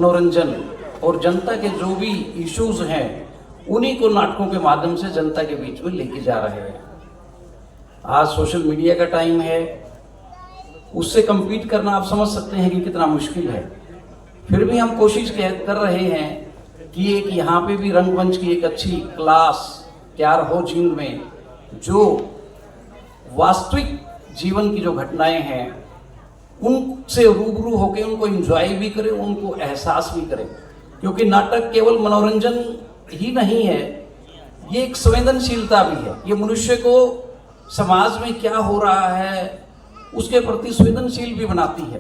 मनोरंजन और जनता के जो भी इश्यूज हैं उन्हीं को नाटकों के माध्यम से जनता के बीच में लेके जा रहे हैं। आज सोशल मीडिया का टाइम है, उससे compete करना आप समझ सकते हैं कि कितना मुश्किल है। फिर भी हम कोशिश कर रहे हैं कि एक यहाँ पे भी रंगमंच की एक अच्छी क्लास तैयार हो जिनमें जो वास्तविक जीवन की जो घटनाएं हैं उनसे रूबरू होकर उनको एंजॉय भी करें, उनको एहसास भी करें। क्योंकि नाटक केवल मनोरंजन ही नहीं है, ये एक संवेदनशीलता भी है। ये मनुष्य को समाज में क्या हो रहा है उसके प्रति संवेदनशील भी बनाती है।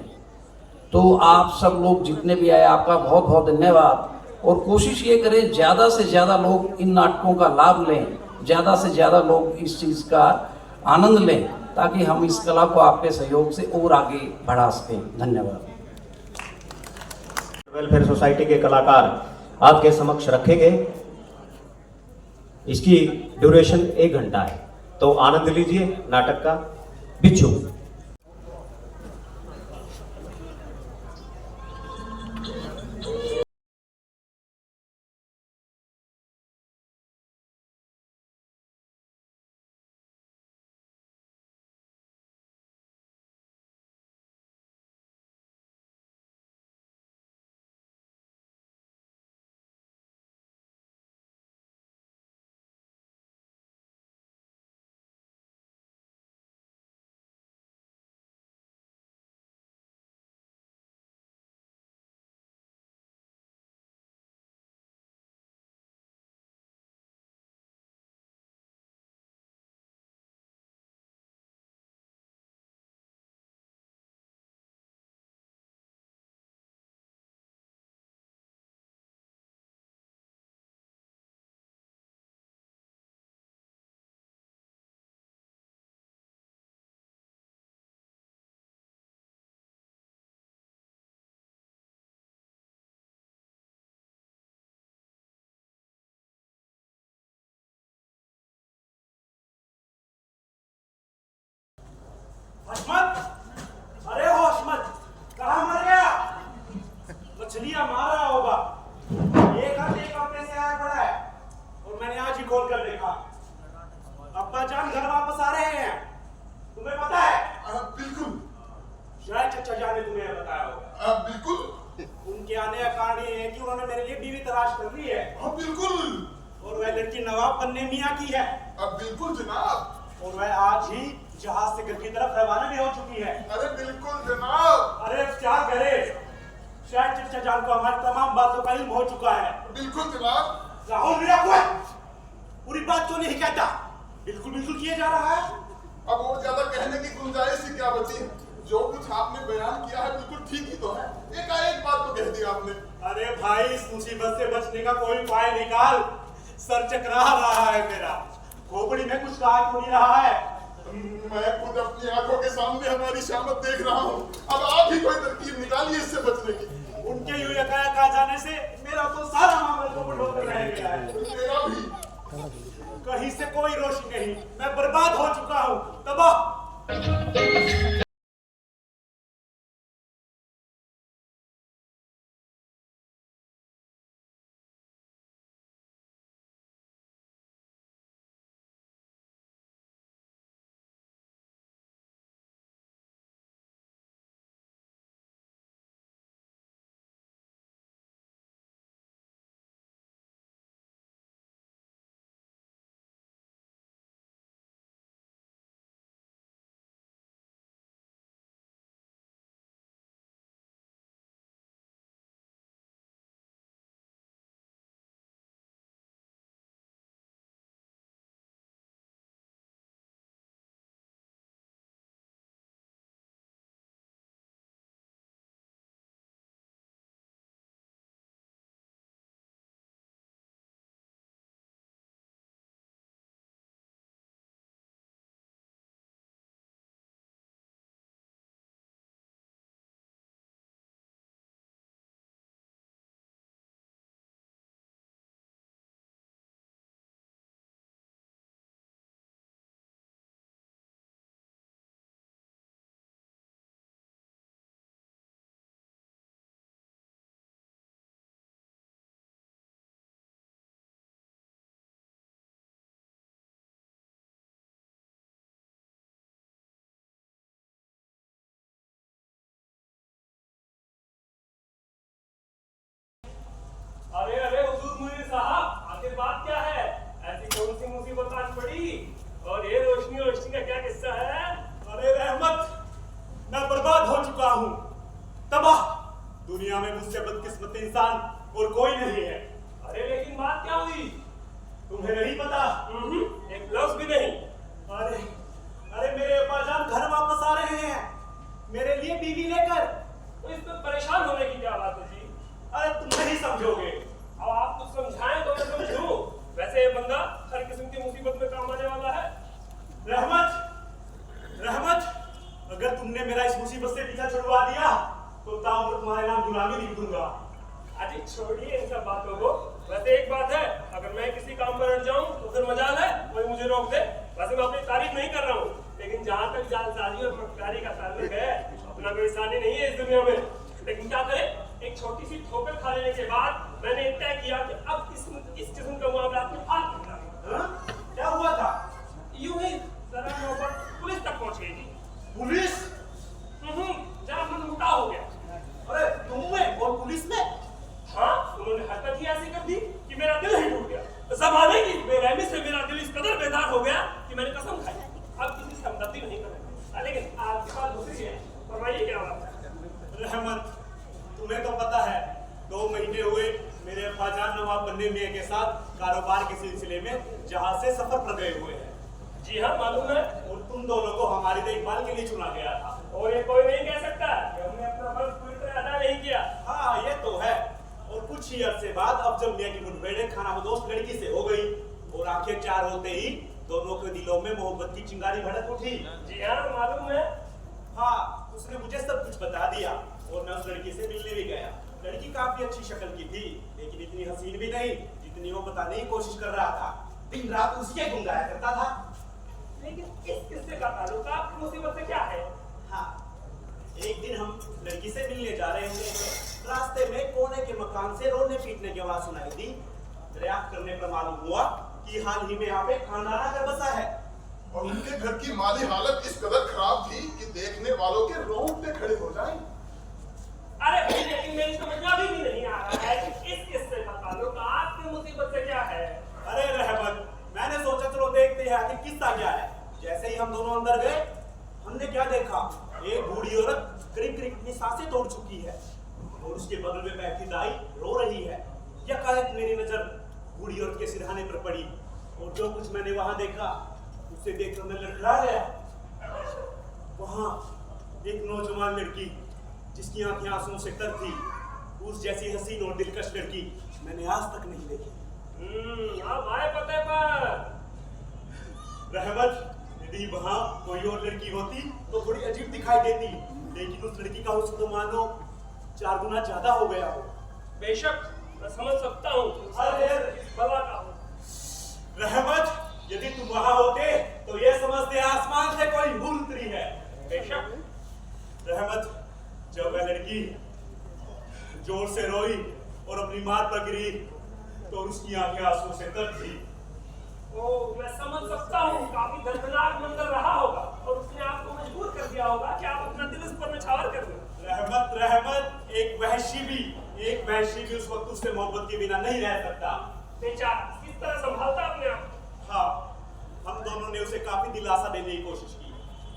तो आप सब लोग जितने भी आए, आपका बहुत बहुत धन्यवाद। और कोशिश ये करें ज़्यादा से ज़्यादा लोग इन नाटकों का लाभ लें, ज़्यादा से ज़्यादा लोग इस चीज़ का आनंद लें, ताकि हम इस कला को आपके सहयोग से और आगे बढ़ा सकें। धन्यवाद। वेलफेयर सोसाइटी के कलाकार आपके समक्ष रखेंगे। इसकी ड्यूरेशन 1 घंटा है, तो आनंद लीजिए नाटक का। बिच्छू। हशमत, अरे हो हशमत, कहाँ मर गया? मछलियां मार रहा होगा। एक हफ्ते से आया पड़ा है और मैंने आज ही खोल कर देखा। अब्बा जान घर वापस आ रहे हैं, तुम्हें पता है? बिल्कुल। शायद चचा जान ने तुम्हें बताया होगा। बिल्कुल। उनके आने का कारण ये है कि उन्होंने मेरे लिए बीवी तलाश कर ली है। बिल्कुल। और वह लड़की नवाब बनने मियाँ की है। बिल्कुल जनाब। और वह आज ही जहाज से घर की तरफ रवाना भी हो चुकी है। अरे बिल्कुल जनाब। अरे क्या करे, शायद चचा जान को हमारी तमाम बातों का इल्म हो चुका है। बिल्कुल जनाब। राहुल मेरा हुआ पूरी बात क्यों नहीं कहता? बिल्कुल बिल्कुल किया जा रहा है। अब और ज्यादा कहने की गुंजाइश ही क्या बची? जो कुछ आपने बयान किया है बिल्कुल ठीक ही तो है। एक बात तो कह दी आपने। अरे भाई, इस मुसीबत से बचने का कोई उपाय निकाल। सर चकरा रहा है मेरा, खोपड़ी में कुछ काट हो नहीं रहा है। मैं खुद अपनी आंखों के सामने हमारी शामत देख रहा हूँ। अब आप ही कोई तरकीब निकालिए इससे बचने की। उनके यूं यकायक आ जाने से मेरा तो सारा मामला चौपट होकर रह गया है। मेरा भी। कहीं से कोई रोशनी नहीं, मैं बर्बाद हो चुका हूँ, तबाह। मुझसे बदकिस्मत इंसान और कोई नहीं है। अरे लेकिन बात क्या हुई? तुम्हें नहीं पता? एक लफ्ज भी नहीं। अरे अरे मेरे अब्बाजान घर वापस आ रहे हैं मेरे लिए बीवी लेकर। तो इस पर परेशान होने की क्या बात है जी? अरे तुम नहीं समझोगे। अब आप कुछ समझाएं तो मैं समझूं। वैसे ये बंदा हर किस्म की मुसीबत में काम आने वाला है। रहमत, अगर तुमने मेरा इस मुसीबत से पीछा छुड़वा दिया तो ताउम्र तुम्हारे नाम गुलामी लिख दूंगा। अजी छोड़िए इन सब बातों को। वैसे एक बात है, अगर मैं किसी काम पर अड़ जाऊं तो फिर मजाल है कोई मुझे रोक दे। वैसे मैं अपनी तारीफ नहीं कर रहा हूँ, लेकिन जहां तक जालसाजी और मक्कारी का ताल्लुक है, अपना कोई सानी नहीं है इस दुनिया में। लेकिन क्या करें, एक छोटी सी ठोकर खा लेने के बाद मैंने तय किया कि अब इस किस्म का मामला अपने हाथ में डालूंगा। क्या हुआ था? यूं ही जरा नौबत पुलिस तक पहुंच गई थी। पुलिस? जरा मन मुटाव हो गया। अरे तुम में और पुलिस में? हाँ, उन्होंने हरकत ही ऐसी कर दी कि मेरा दिल ही टूट गया। ज़माने की बेरहमी से मेरा दिल इस कदर बेदार हो गया कि मैंने कसम खाई अब किसी से हमदर्दी नहीं करूंगा। लेकिन आपकी बात दूसरी है, फरमाइए क्या बात है? रहमत, तुम्हें तो पता है 2 महीने हुए मेरे अब्बाजान नवाब बन्ने मियां के साथ कारोबार के सिलसिले में जहाज से सफर पर गए हुए हैं। जी हाँ मालूम है। और तुम दोनों को हमारी देखभाल के लिए चुना गया था। और ये कोई नहीं कह सकता कि हमने अपना फर्ज पूरी तरह अदा नहीं किया। हाँ ये तो है। और कुछ ही अरसे बाद अब जब मियां की मुठभेड़ खानाबदोश लड़की से हो गई और आंखें चार होते ही दोनों के दिलों में मोहब्बत की चिंगारी भड़क उठी। जी हाँ मालूम है। हाँ, उसने मुझे सब कुछ बता दिया और मैं उस लड़की से मिलने भी गया। लड़की काफी अच्छी शक्ल की थी, लेकिन इतनी हसीन भी नहीं जितनी वो बताने की कोशिश कर रहा था। दिन रात उसके गुनगाया करता था। लेकिन इस किस्से का ताल्लुक आपकी मुसीबत से क्या है? हाँ, एक दिन हम लड़की से मिलने जा रहे थे। रास्ते में कोने के मकान से रोने पीटने की आवाज सुनाई दी। दरियाफ्त करने पर मालूम हुआ कि हाल ही में यहाँ पे खानदान आकर बसा है। और उनके घर की माली हालत इस कदर खराब थी कि देखने वालों के रोंगटे खड़े हो जाएं। अरे भाई, लेकिन मेरी समझ में अभी भी नहीं आ रहा है कि इस किस्से का ताल्लुक आपकी मुसीबत से क्या है? अरे रहमत, मैंने सोचा चलो देखते हैं आखिर किस्सा क्या है। जैसे ही हम दोनों अंदर गए, हमने क्या देखा, एक बूढ़ी औरत करीब करीब अपनी सांसें तोड़ चुकी है और उसके बगल में बैठी दाई रो रही है। यकायक मेरी नजर बूढ़ी औरत के सिरहाने पर पड़ी और जो कुछ मैंने वहां देखा उसे देखकर मैं लड़खड़ा गया। वहां एक नौजवान लड़की जिसकी आंखें आंसुओं से तर थी, उस जैसी हसीन और दिलकश लड़की मैंने आज तक नहीं देखी। अब आए पते पर। रहमत, यदि वहां कोई और लड़की होती तो थोड़ी अजीब दिखाई देती, लेकिन उस लड़की का हुस्न तो मानो 4 गुना ज्यादा हो गया हो। बेशक मैं समझ सकता हूँ अरे बला का हूँ। रहमत, यदि तुम वहां होते तो ये समझते आसमान से कोई भूल उतरी है। बेशक। रहमत, जब वह लड़की जोर से रोई और अपनी मार पर गिरी तो उसकी आंखें आंसू से तर थी। ओह, मैं समझ सकता हूँ, काफी दर्दनाक मंजर रहा होगा और उसने आपको मजबूर कर दिया होगा कि आप अपना दिल उस पर निछावर कर दो। रहमत, एक वहशी भी उस वक्त उससे मोहब्बत के बिना नहीं रह सकता। बेचारा किस तरह संभालता अपने आप? हाँ, हम दोनों ने उसे काफी दिलासा देने की कोशिश की।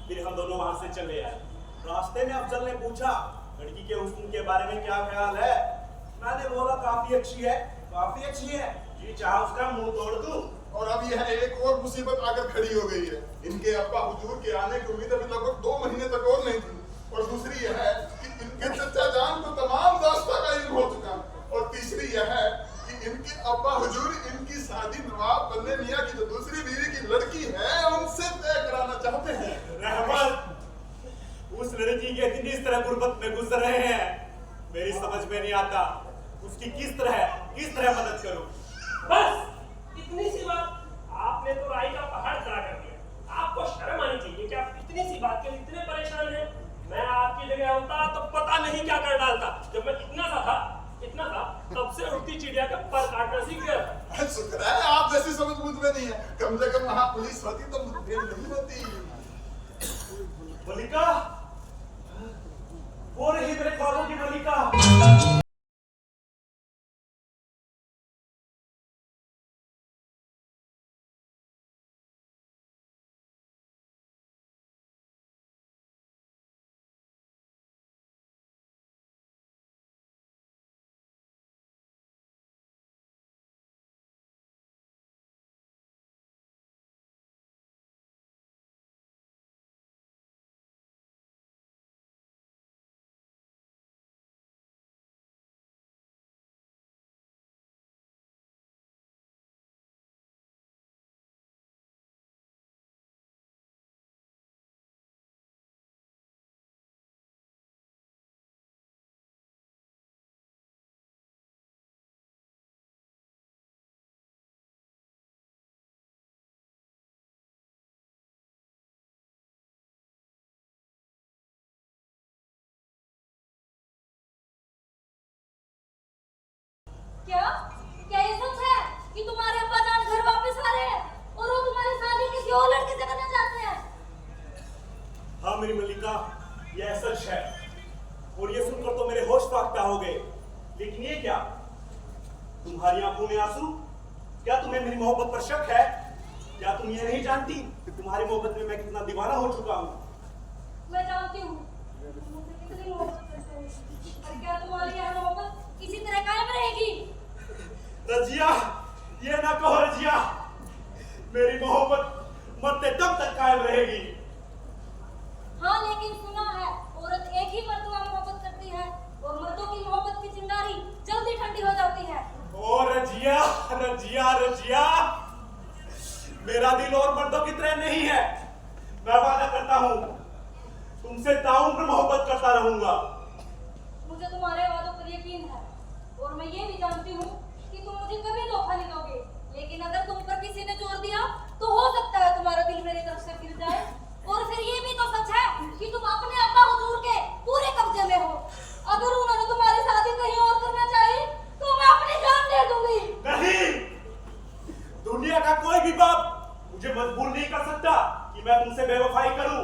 फिर हम दोनों वहां से चले आए। रास्ते में अफजल ने पूछा, लड़की के हुस्न के बारे में क्या ख्याल है? मैंने बोला काफी अच्छी है जी, चाहे उसका मुंह तोड़ दूं। और अब यह एक और मुसीबत आकर खड़ी हो गई है। इनके अब्बा हुजूर के आने की उम्मीद अभी लगभग 2 महीने तक और नहीं थी। और दूसरी यह है कि इनके चचा जान को तमाम दास्ता का इल्म हो चुका। और तीसरी यह है कि इनके अब्बा हुजूर इनकी शादी नवाब बन्ने मियां की जो दूसरी बीवी की लड़की है उनसे तय कराना चाहते हैं। रहमत, उस लड़की के दिन इस तरह गुर्बत में गुजर रहे हैं, मेरी समझ में नहीं आता उसकी किस तरह मदद करूं। बस इतनी सी बात, आपने तो राई का पहाड़ खड़ा कर दिया। आपको शर्म आनी चाहिए कि आप इतनी सी बात के लिए इतने परेशान हैं। मैं आपकी जगह होता तो पता नहीं क्या कर डालता। जब मैं इतना था तब से उड़ती चिड़िया का पर काटना सीख गया। शुक्र है आप जैसी समझ मुझ में नहीं है। कम से कम वहाँ पुलिस होती तो मुठभेड़ नहीं होती। मलिका, वो रही मेरे ख्वाबों की मलिका। क्या क्या ये सच है कि तुम्हारे अब्बा जान घर वापस आ रहे हैं और वो तुम्हारी शादी किसी और लड़के से करना चाहते हैं? हाँ मेरी मल्लिका, यह सच है। और ये सुनकर तो मेरे होश फाख्ता हो गए। लेकिन ये क्या, तुम्हारी आंखों में आंसू? क्या तुम्हें मेरी मोहब्बत पर शक है? क्या तुम ये नहीं जानती कि तुम्हारी मोहब्बत में मैं कितना दीवाना हो चुका हूँ? मैं जानती हूँ तुम मुझसे कितनी मोहब्बत करते हो। और क्या तुम्हारी यह मोहब्बत इसी तरह कायम रहेगी? रजिया, ये ना कहो रजिया, मेरी मोहब्बत मरते दम तक कायम रहेगी। हाँ, लेकिन सुना है औरत एक ही मर्तबा मोहब्बत करती है और मर्दों की मोहब्बत की चिंगारी जल्दी ठंडी हो जाती है। ओ रजिया, रजिया, रजिया, मेरा दिल और मर्दों की तरह नहीं है। मैं वादा करता हूँ तुमसे ताउम्र मोहब्बत करता रहूंगा। मुझे तुम्हारे वादों पर यकीन है और मैं ये भी जानती हूँ कि तुम मुझे कभी धोखा नहीं दोगे। लेकिन अगर तुम पर किसी ने जोर दिया तो हो सकता है तुम्हारा दिल मेरी तरफ से फिर जाए। और फिर ये भी तो सच है कि तुम अपने अब्बा हुजूर के पूरे कब्जे में हो। अगर उन्होंने तुम्हारी शादी कहीं और करना चाही तो मैं अपनी जान दे दूंगी। नहीं, दुनिया का कोई भी बाप मुझे मजबूर नहीं कर सकता कि मैं तुमसे बेवफाई करूं।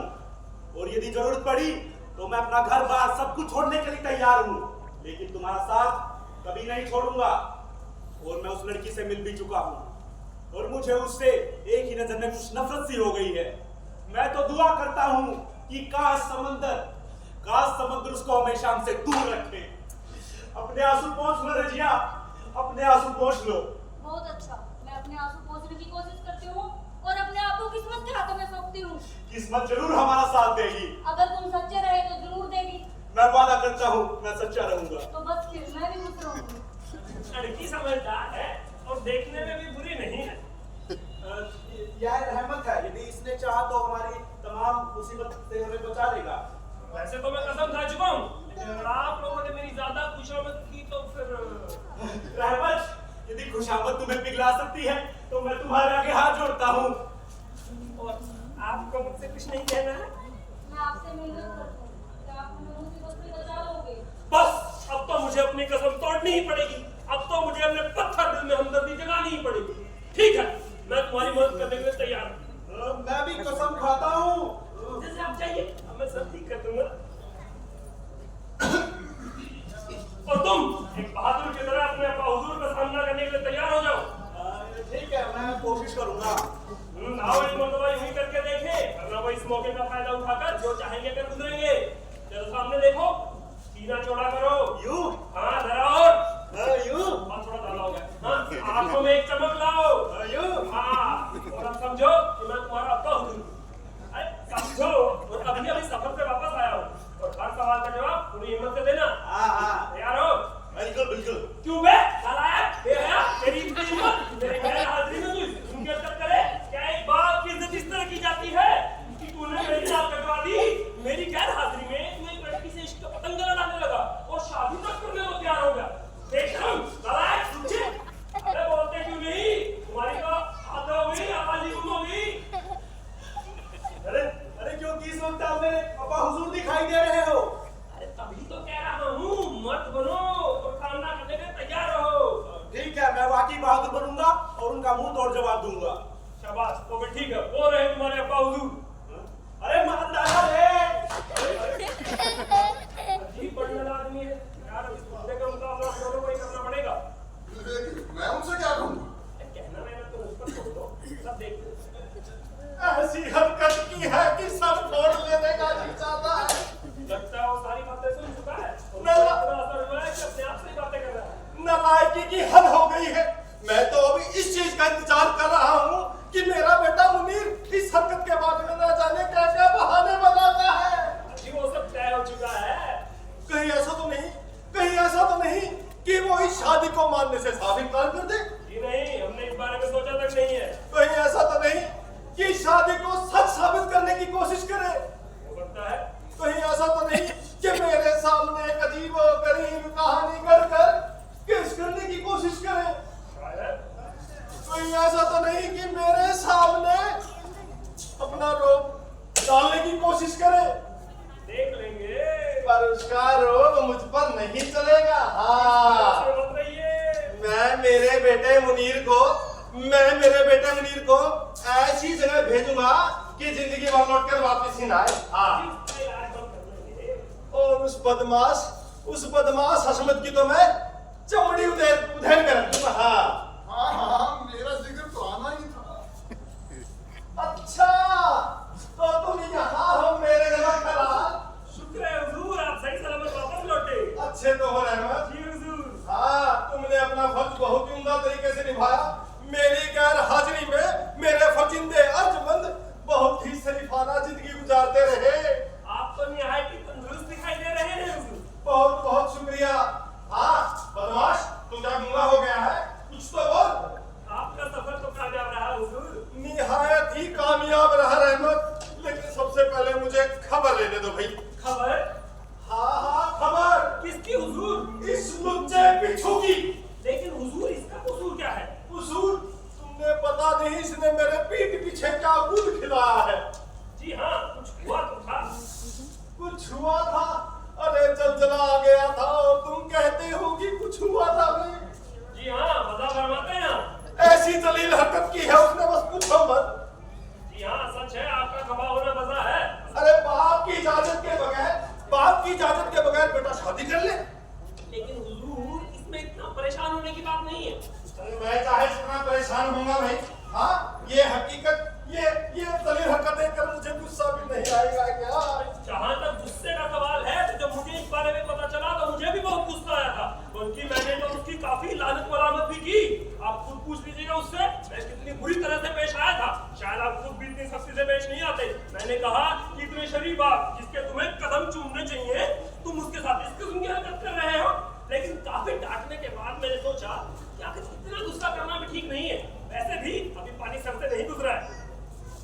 और यदि जरूरत पड़ी तो मैं अपना घर बार सब कुछ छोड़ने के लिए तैयार हूं। लेकिन तुम्हारा साथ कभी नहीं छोड़ूंगा। और मैं उस लड़की से मिल भी चुका हूं और मुझे उससे एक ही नजर में कुछ नफरत सी हो गई है। मैं तो दुआ करता हूं कि काश समंदर उसको हमेशा हमसे दूर रखे। अपने आंसू पोंछ लो रजिया, अपने आंसू पोंछ लो। बहुत अच्छा, मैं अपने आंसू पोंछने की कोशिश करती हूँ और अपने आप को किस्मत के हाथों में सौंपती हूँ। किस्मत जरूर हमारा साथ देगी। अगर तुम सच्चे रहे तो जरूर देगी। मैं वादा करता हूँ मैं सच्चा रहूंगा। तो बस फिर मैं भी खुश रहूंगी। लड़की समझदार है और देखने में भी बुरी नहीं है। यह रहमत है, यदि इसने चाहा तो हमारी तमाम मुसीबत से हमें बचा लेगा। वैसे तो मैं कसम खा चुका हूँ, लेकिन अगर आप लोगों ने मेरी ज्यादा खुशामद की तो फिर रहमत, यदि खुशामद तुम्हें पिघला सकती है तो मैं तुम्हारे आगे हाथ जोड़ता हूँ। और आपको मुझसे कुछ नहीं कहना है? मैं आपसे मिन्नत करती हूँ कि आप हमें मुसीबत से बचा लोगे। बस अब तो मुझे अपनी कसम तोड़नी ही पड़ेगी। अब तो मुझे अपने पत्थर दिल में हमदर्दी जगानी ही पड़ेगी। ठीक है, मैं तुम्हारी मदद करने के लिए तैयार हूँ। मैं भी कसम खाता हूँ। जैसे आप चाहिए मैं सब ठीक कर दूंगा। और तुम एक बहादुर की तरह अपने अब्बा हुजूर का सामना करने के लिए तैयार हो जाओ। ठीक है, मैं कोशिश करूंगा। आओ एक मरतबा यूं ही करके देखें, वरना वो इस मौके का फायदा उठाकर जो चाहेंगे कर गुजरेंगे। चलो सामने देखो, सीना चौड़ा करो। यूं? हाँ जरा और यूं? और थोड़ा डाला होगा। हाँ, आंखों में एक चमक लाओ। यूं? हाँ, और अब समझो कि मैं तुम्हारा अब्बा हूँ। अरे समझो, और अभी अभी सफर से वापस आया हूँ और हर सवाल का जवाब पूरी हिम्मत से देना। हाँ, तैयार हो? बिल्कुल बिल्कुल। क्यों बे? नालायक, बेहया, तेरी इतनी हिम्मत, मेरे गैर हाजिरी में तू उनकी इज्जत करे? क्या एक बाप की इज्जत इस तरह की जाती है कि तूने मेरी जान कटवा दी? मेरी गैर हाजिरी में तू एक लड़की से इश्क का पतंग लड़ाने लगा और शादी तक करने को तैयार हो गया। बेशरम, नालायक, तुझे अरे बोलते क्यों नहीं? तुम्हारी तो आदत हो गई, आवाज ही गुम हो गई। अरे क्योंकि इस वक्त आप मेरे अब्बा हुजूर दिखाई दे रहे हो। अरे तभी तो कह रहा हूँ, मत बनो और सामना करने के लिए तैयार रहो। ठीक है, मैं वाकई बहादुर बनूंगा और उनका मुंह तोड़ जवाब दूंगा। शाबाश, तो फिर ठीक है, वो रहे तुम्हारे अब्बा हुजूर। अरे मानदारा रे। अजीब पढ़ने वाला आदमी है यार, इस मुद्दे का मुकाबला हम दोनों को ही करना पड़ेगा। मैं उनसे क्या कहूँ? कहना रहना तो मुझ पर छोड़ दो, सब देख लो। ऐसी हरकत की है कि सर फोड़ लेने का जी चाहता है। लगता है वो सारी बातें सुन चुका है और नहीं। इतना असर हुआ है कि अपने आप से ही बातें कर रहा है। नालायकी की हद हो गई है। मैं तो अभी इस चीज का इंतजार कर रहा हूँ कि मेरा बेटा मुनीर इस हरकत के बारे में न जाने क्या क्या बहाने बनाता है। अजी वो सब तय हो चुका है। कहीं ऐसा तो नहीं कि वो इस शादी को मानने से साफ इनकार कर दे। जी नहीं, हमने इस बारे में सोचा तक नहीं है। कहीं ऐसा तो नहीं कि इस शादी को सच साबित करने की कोशिश करे। हो सकता है। कहीं ऐसा तो नहीं कि मेरे सामने एक अजीब गरीब कहानी कर केस करने की कोशिश करे। कहीं ऐसा तो नहीं कि मेरे सामने अपना रोब डालने की कोशिश करे। देख लेंगे। पर उसका रोब मुझ पर नहीं चलेगा। हाँ, मत रहिए, मैं मेरे बेटे मुनीर को ऐसी जगह भेजूंगा कि जिंदगी भर लौट कर वापस ही ना आए। हाँ, और उस बदमाश हसमत की तो मैं चमड़ी उधेड़ कर रखूंगा। हाँ हाँ, मेरा जिक्र तो आना ही था। अच्छा, तो तुम यहाँ हो मेरे घर खराब। शुक्र है हुजूर, आप सही सलामत वापस लौटे। अच्छे तो हो रहमत। जी हुजूर। हाँ, तुमने अपना फर्ज बहुत ही उम्दा तरीके से निभाया। मेरी गैर हाजिरी में मेरे फर्जिंदे अर्जमंद बहुत ही शरीफाना जिंदगी गुजारते रहे। आप तो निहायत ही तंदुरुस्त दिखाई दे रहे हैं हुजूर। बहुत बहुत शुक्रिया। हाँ बदमाश, तू क्या गूंगा हो गया है? कुछ तो बोल। आपका सफर तो कामयाब रहा हुजूर। निहायत ही कामयाब रहा रहमत, लेकिन सबसे पहले मुझे खबर लेने दो भाई। खबर? हाँ, खबर। किसकी हुजूर? इस लुच्चे पिच्छू की। लेकिन हुजूर, इसका कसूर क्या है? हुजूर, तुमने पता नहीं इसने मेरे पीठ पीछे क्या गुल खिलाया है। जी हाँ, कुछ हुआ तो था। कुछ हुआ था? अरे जलजला आ गया था और तुम कहते हो कि कुछ हुआ था भाई। जी हाँ, बता फरमाते हैं आप। ऐसी जलील हरकत की है उसने, बस पूछो मत। जी हाँ, सच है, आपका खबा होना बजा है। अरे बाप की इजाजत के बगैर बेटा शादी कर ले। लेकिन हुजूर, इसमें इतना परेशान होने की बात नहीं है। अरे मैं चाहे जितना परेशान होऊंगा भाई। हाँ, ये हकीकत, ये दलील हरकत देखकर मुझे गुस्सा भी नहीं आएगा क्या? जहाँ तक गुस्से का सवाल है, तो जब मुझे इस बारे में पता चला तो मुझे भी बहुत गुस्सा आया था, बल्कि मैंने तो उसकी काफी लानत मलामत भी की। आप खुद पूछ लीजिएगा उससे मैं कितनी बुरी तरह से पेश आया था। शायद आप खुद भी इतनी सख्ती से पेश नहीं आते। मैंने कहा कि इतने शरीफ आप, जिसके तुम्हें कदम चूमने चाहिए, तुम उसके साथ इस किस्म की हरकत कर रहे हो। लेकिन काफी डांटने के बाद मैंने सोचा कि आखिर इतना गुस्सा करना भी ठीक नहीं है। वैसे भी अभी पानी सर से नहीं गुजरा है।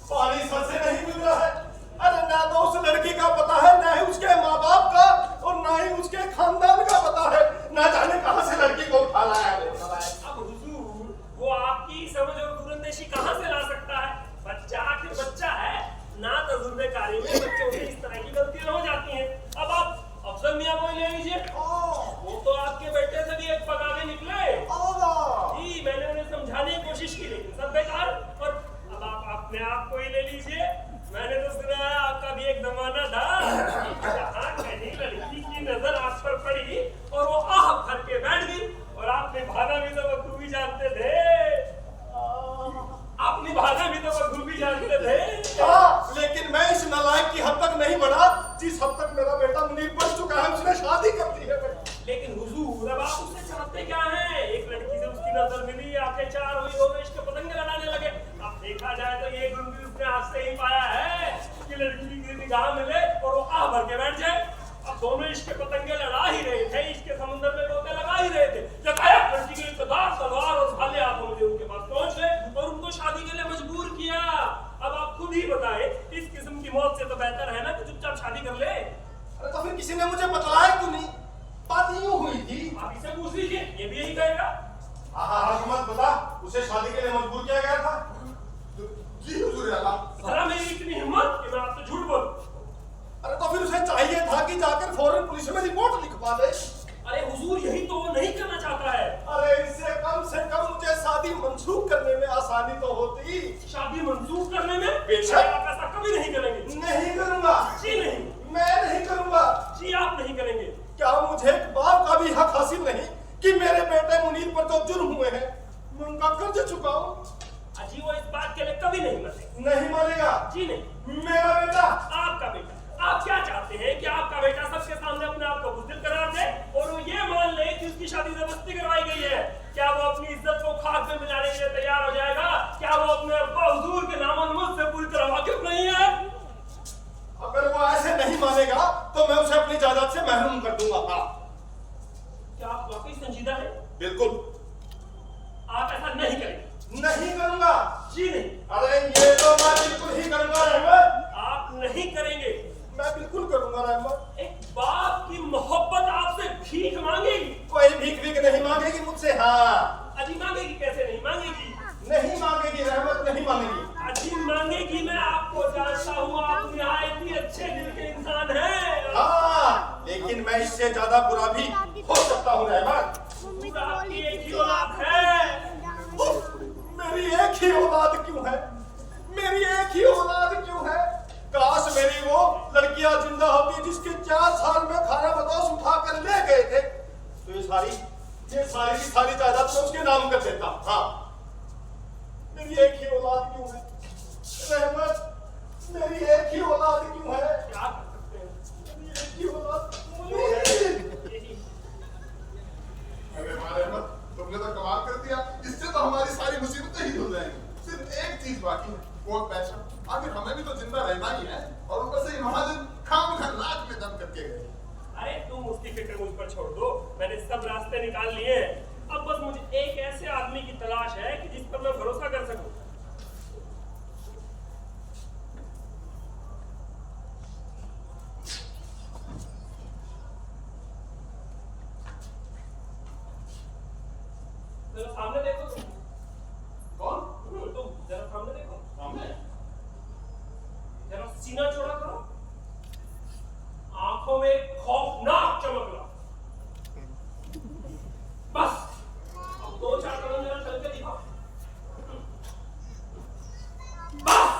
पानी सर से नहीं गुजरा है? अरे ना तो उस लड़की का पता है, ना ही उसके माँ बाप का, और ना ही उसके खानदान का पता है। ना जाने कहां से लड़की को उठा लाया है। अब हुजूर, वो आपकी समझ और दूरंदेशी कहां से ला सकता है? बच्चा आखिर बच्चा है। ना तजुर्बेकारी में बच्चों से इस तरह की गलतियां हो जाती हैं। अब आप अफजल मियां को ले लीजिए, वो तो आपके बेटे से भी एक पग आगे निकले। जी, मैंने उन्हें समझाने की कोशिश की, लेकिन सब बेकार। और अब आप अपने आप को ही ले लीजिए। मैंने तो सुना है आपका भी एक जमाना था जहाँ कहीं लड़की की नजर आप पर पड़ी और वो आह भर के बैठ गई, और आप निभाना भी तो बखूबी जानते थे। आप निभाना भी तो बखूबी जानते थे। हाँ, लेकिन मैं इस नालायक की हद तक नहीं बढ़ा जिस हद तक मेरा बेटा मुनीर बढ़ चुका है। उसने शादी कर दी है। लेकिन हुजूर, अब आप उससे चाहते क्या हैं? एक लड़की से उसकी नजर मिली, आपके चार हुई, दोनों इश्क पतंगे लड़ाने लगे। अब देखा जाए तो ये गुण भी उसने आज से ही पाया है कि लड़की की निगाह मिले और वो आह भर के बैठ जाए। अब दोनों इश्क पतंगे लड़ा ही रहे थे, इश्क समुद्र में गोते लगा ही रहे थे, जब आया लड़की के इक़्तिदार तलवार और भाले हाथों में उनके पास पहुंच गए और उनको शादी के लिए मजबूर किया। अब आप खुद ही बताएं, इस किस्म की मौत से तो बेहतर है ना कि चुपचाप शादी कर ले। अरे तो फिर किसी ने मुझे बतलाया क्यों नहीं? बात यूं हुई थी। आप इसे पूछ लीजिए, ये भी यही कहेगा। हाँ, मत बता, उसे शादी के लिए मजबूर किया गया था। जी हुजूर आला। भला मेरी इतनी हिम्मत कि मैं आपसे झूठ बोलूं? अरे तो फिर उसे चाहिए था कि जाकर फौरन पुलिस में रिपोर्ट लिखवा दे। अरे हुजूर, यही तो वो नहीं करना चाहता है। अरे इससे कम से कम मुझे शादी मंसूख करने में आसानी तो होती। शादी मंसूख करने में? बेशक। आप ऐसा कभी नहीं करेंगे। नहीं करूंगा। जी नहीं। मैं नहीं करूंगा। जी आप नहीं करेंगे। क्या मुझे एक बाप का भी हक हासिल नहीं कि मेरे बेटे मुनीर पर जो जुर्म हुए हैं मैं उनका कर्ज चुकाऊं? अजी, वो इस बात के लिए कभी नहीं मरेगा। नहीं मरेगा। जी नहीं। मेरा बेटा, आपका बेटा, आप क्या चाहते हैं कि आपका बेटा सबके सामने अपने आप को बुज़दिल करार दे और वो ये मान ले कि उसकी शादी जबरदस्ती करवाई गई है? क्या वो अपनी इज्जत को खाक में मिलाने के लिए तैयार हो जाएगा? क्या वो अपने अब्बा हुजूर के नामों से पूरी तरह वाकिफ नहीं है? अगर वो ऐसे नहीं मानेगा तो मैं उसे अपनी जायदाद से महरूम कर दूंगा। हाँ। क्या आप वाकई संजीदा हैं? बिल्कुल। आप ऐसा नहीं करेंगे? नहीं करूंगा। जी नहीं। अरे ये तो मैं बिल्कुल ही करूंगा रहमत। आप नहीं करेंगे? मैं बिल्कुल करूंगा रहमत। एक बाप की मोहब्बत आपसे भीख मांगेगी? कोई भीख नहीं मांगेगी मुझसे। हाँ। अजी, मांगेगी कैसे नहीं मांगेगी? नहीं मांगेगी रहमत, नहीं मांगेगी। अजी मांगेगी, मैं आपको जानता हूँ, आप निहायत ही अच्छे दिल के इंसान हैं। हाँ, लेकिन मैं इससे ज्यादा बुरा भी हो सकता हूँ रहमत। आपकी एक ही औलाद एक ही औलाद क्यों है? मेरी एक ही औलाद क्यों है? काश मेरी वो लड़कियां जिंदा होती जिसके 4 साल में खाना बदोश उठा कर ले गए थे, तो ये सारी की सारी जायदाद मैं उसके नाम कर देता। हाँ, मेरी एक ही औलाद क्यों है? रहमत, मेरी एक ही औलाद क्यों है? क्या कर सकते हैं? मेरी एक ही औलाद अरे वाह रहमत, तुमने तो कमाल कर दिया। इससे तो हमारी सारी मुसीबतें ही धुल जाएंगी। सिर्फ एक चीज बाकी है, वो पैसा। आखिर हमें भी तो जिंदा रहना ही है, और ऊपर से ये महाजन खामखा नाक में दम करके गए। अरे तुम उसकी फिक्र मुझ पर छोड़ दो, मैंने सब रास्ते निकाल लिए हैं। अब बस मुझे एक ऐसे आदमी की तलाश है कि जिस पर मैं भरोसा कर सकूं। जरा सामने देखो तुम। कौन? तुम जरा सामने देखो, सामने? जरा सीना चौड़ा करो, आंखों में खौफनाक चमक ला। बस अब 2-4 कदम जरा चल के दिखाओ। बस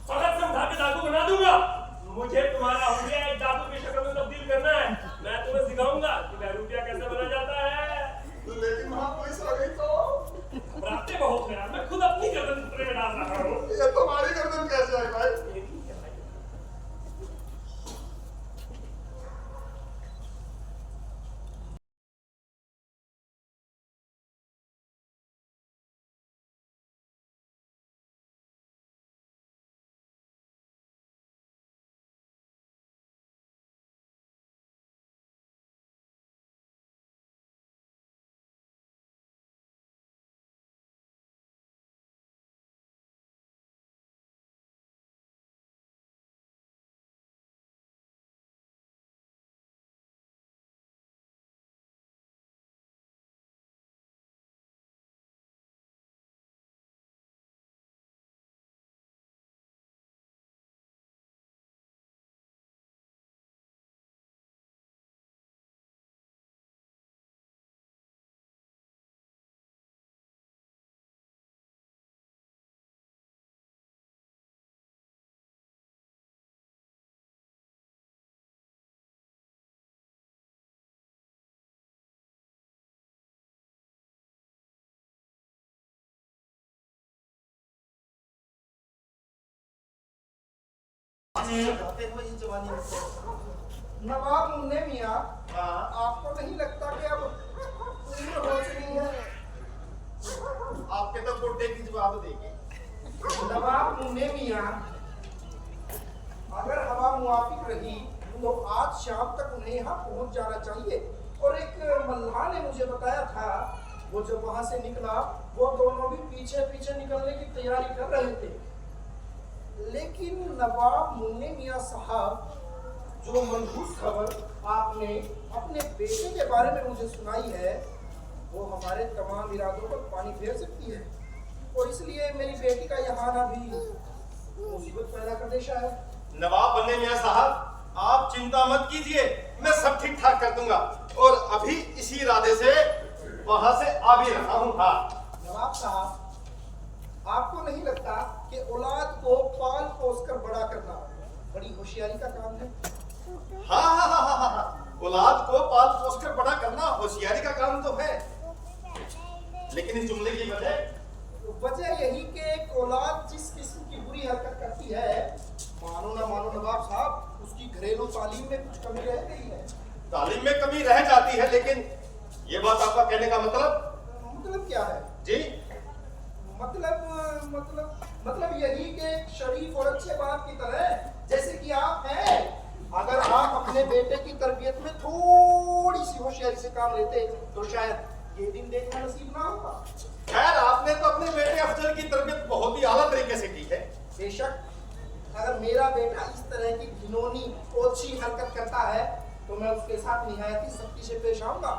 सड़क से उठा के डाकू बना दूंगा। मुझे तुम्हारा हुलिया एक डाकू की शक्ल में तब्दील करना है। मैं तुम्हें सिखाऊंगा कि बहरूपिया कैसे बना जाता है। लेकिन वहां पुलिस आ गई तो? रास्ते बहुत है, मैं खुद अपनी गर्दन खतरे में डाल रहा हूँ। ये तुम्हारी गर्दन कैसे आई भाई? नवाब मुन्ने मियाँ, आपको नहीं लगता कि अब उम्र हो चुकी है? आपके तो गुड्डे की जवाब देंगे। नवाब मुन्ने मियाँ, अगर हवा मुआफिक रही तो आज शाम तक उन्हें यहाँ पहुँच जाना चाहिए। और एक मल्लाह ने मुझे बताया था, वो जब वहाँ से निकला वो दोनों भी पीछे पीछे निकलने की तैयारी कर रहे थे। लेकिन नवाब मुन्ने मियाँ साहब, जो मनहूस खबर आपने अपने बेटे के बारे में मुझे सुनाई है, वो हमारे तमाम इरादों पर पानी फेर सकती है। और इसलिए मेरी बेटी का यहाँ आना भी मुसीबत पैदा कर दे शायद। नवाब बनने मियाँ साहब, आप चिंता मत कीजिए, मैं सब ठीक ठाक कर दूंगा। और अभी इसी इरादे से वहां से आ भी रहा हूँ। हाँ नवाब साहब, आपको नहीं लगता कि औलाद को पाल पोस कर बड़ा करना बड़ी होशियारी का काम है? हाँ, औलाद को पाल पोस कर बड़ा करना होशियारी का काम तो है, लेकिन इस जुमले की वजह यही कि एक औलाद जिस किस्म की बुरी हरकत करती है, मानो ना मानो नवाब साहब, उसकी घरेलू तालीम में कुछ कमी रह गई है। तालीम में कमी रह जाती है, लेकिन ये बात आपका कहने का मतलब क्या है जी? मतलब यही कि एक शरीफ और अच्छे बाप की तरह, जैसे कि आप हैं, अगर आप अपने बेटे की तरबियत में थोड़ी सी होशियारी से काम लेते तो शायद ये दिन देखना नसीब ना होगा। खैर, आपने तो अपने बेटे अफजल की तरबियत बहुत ही आला तरीके से की है। बेशक, अगर मेरा बेटा इस तरह की घिनौनी ओछी हरकत करता है तो मैं उसके साथ निहायत ही सख्ती से पेश आऊंगा।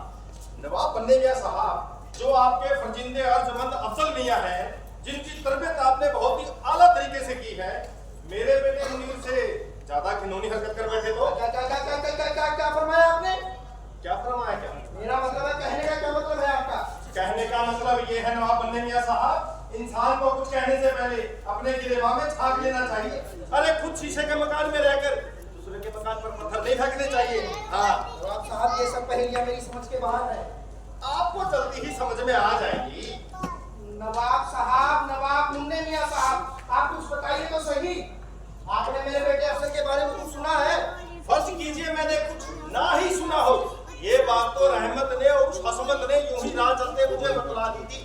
नवाब बनने मियाँ साहब, जो आपके फर्जिंदे अर्जमंद अफजल मियाँ हैं, जिनकी तरबियत आपने बहुत ही आला तरीके से की है, मेरे बेटे मुनीर से ज्यादा घिनौनी हरकत कर बैठे तो क्या फरमाया आपने? क्या फरमाया? क्या मेरा मतलब है, कहने का क्या मतलब है आपका? कहने का मतलब ये है नवाब बनने मियाँ साहब, इन इंसान को कुछ कहने से पहले अपने गिरेबान में झांक लेना चाहिए। अरे खुद शीशे के मकान में रहकर दूसरे के मकान पर पत्थर नहीं फेंकने चाहिए। हाँ नवाब साहब, ये सब पहेलियां मेरी समझ के बाहर है। आपको जल्दी ही समझ में आ जाएगी। नवाब साहब, नवाब मुन्ने मियां साहब, आप कुछ बताइए तो सही। आपने मेरे बेटे अफसर के बारे में कुछ सुना है? फर्ज कीजिए मैंने कुछ ना ही सुना हो। ये बात तो रहमत ने और हसमत ने यूं ही राह चलते मुझे बतला दी थी।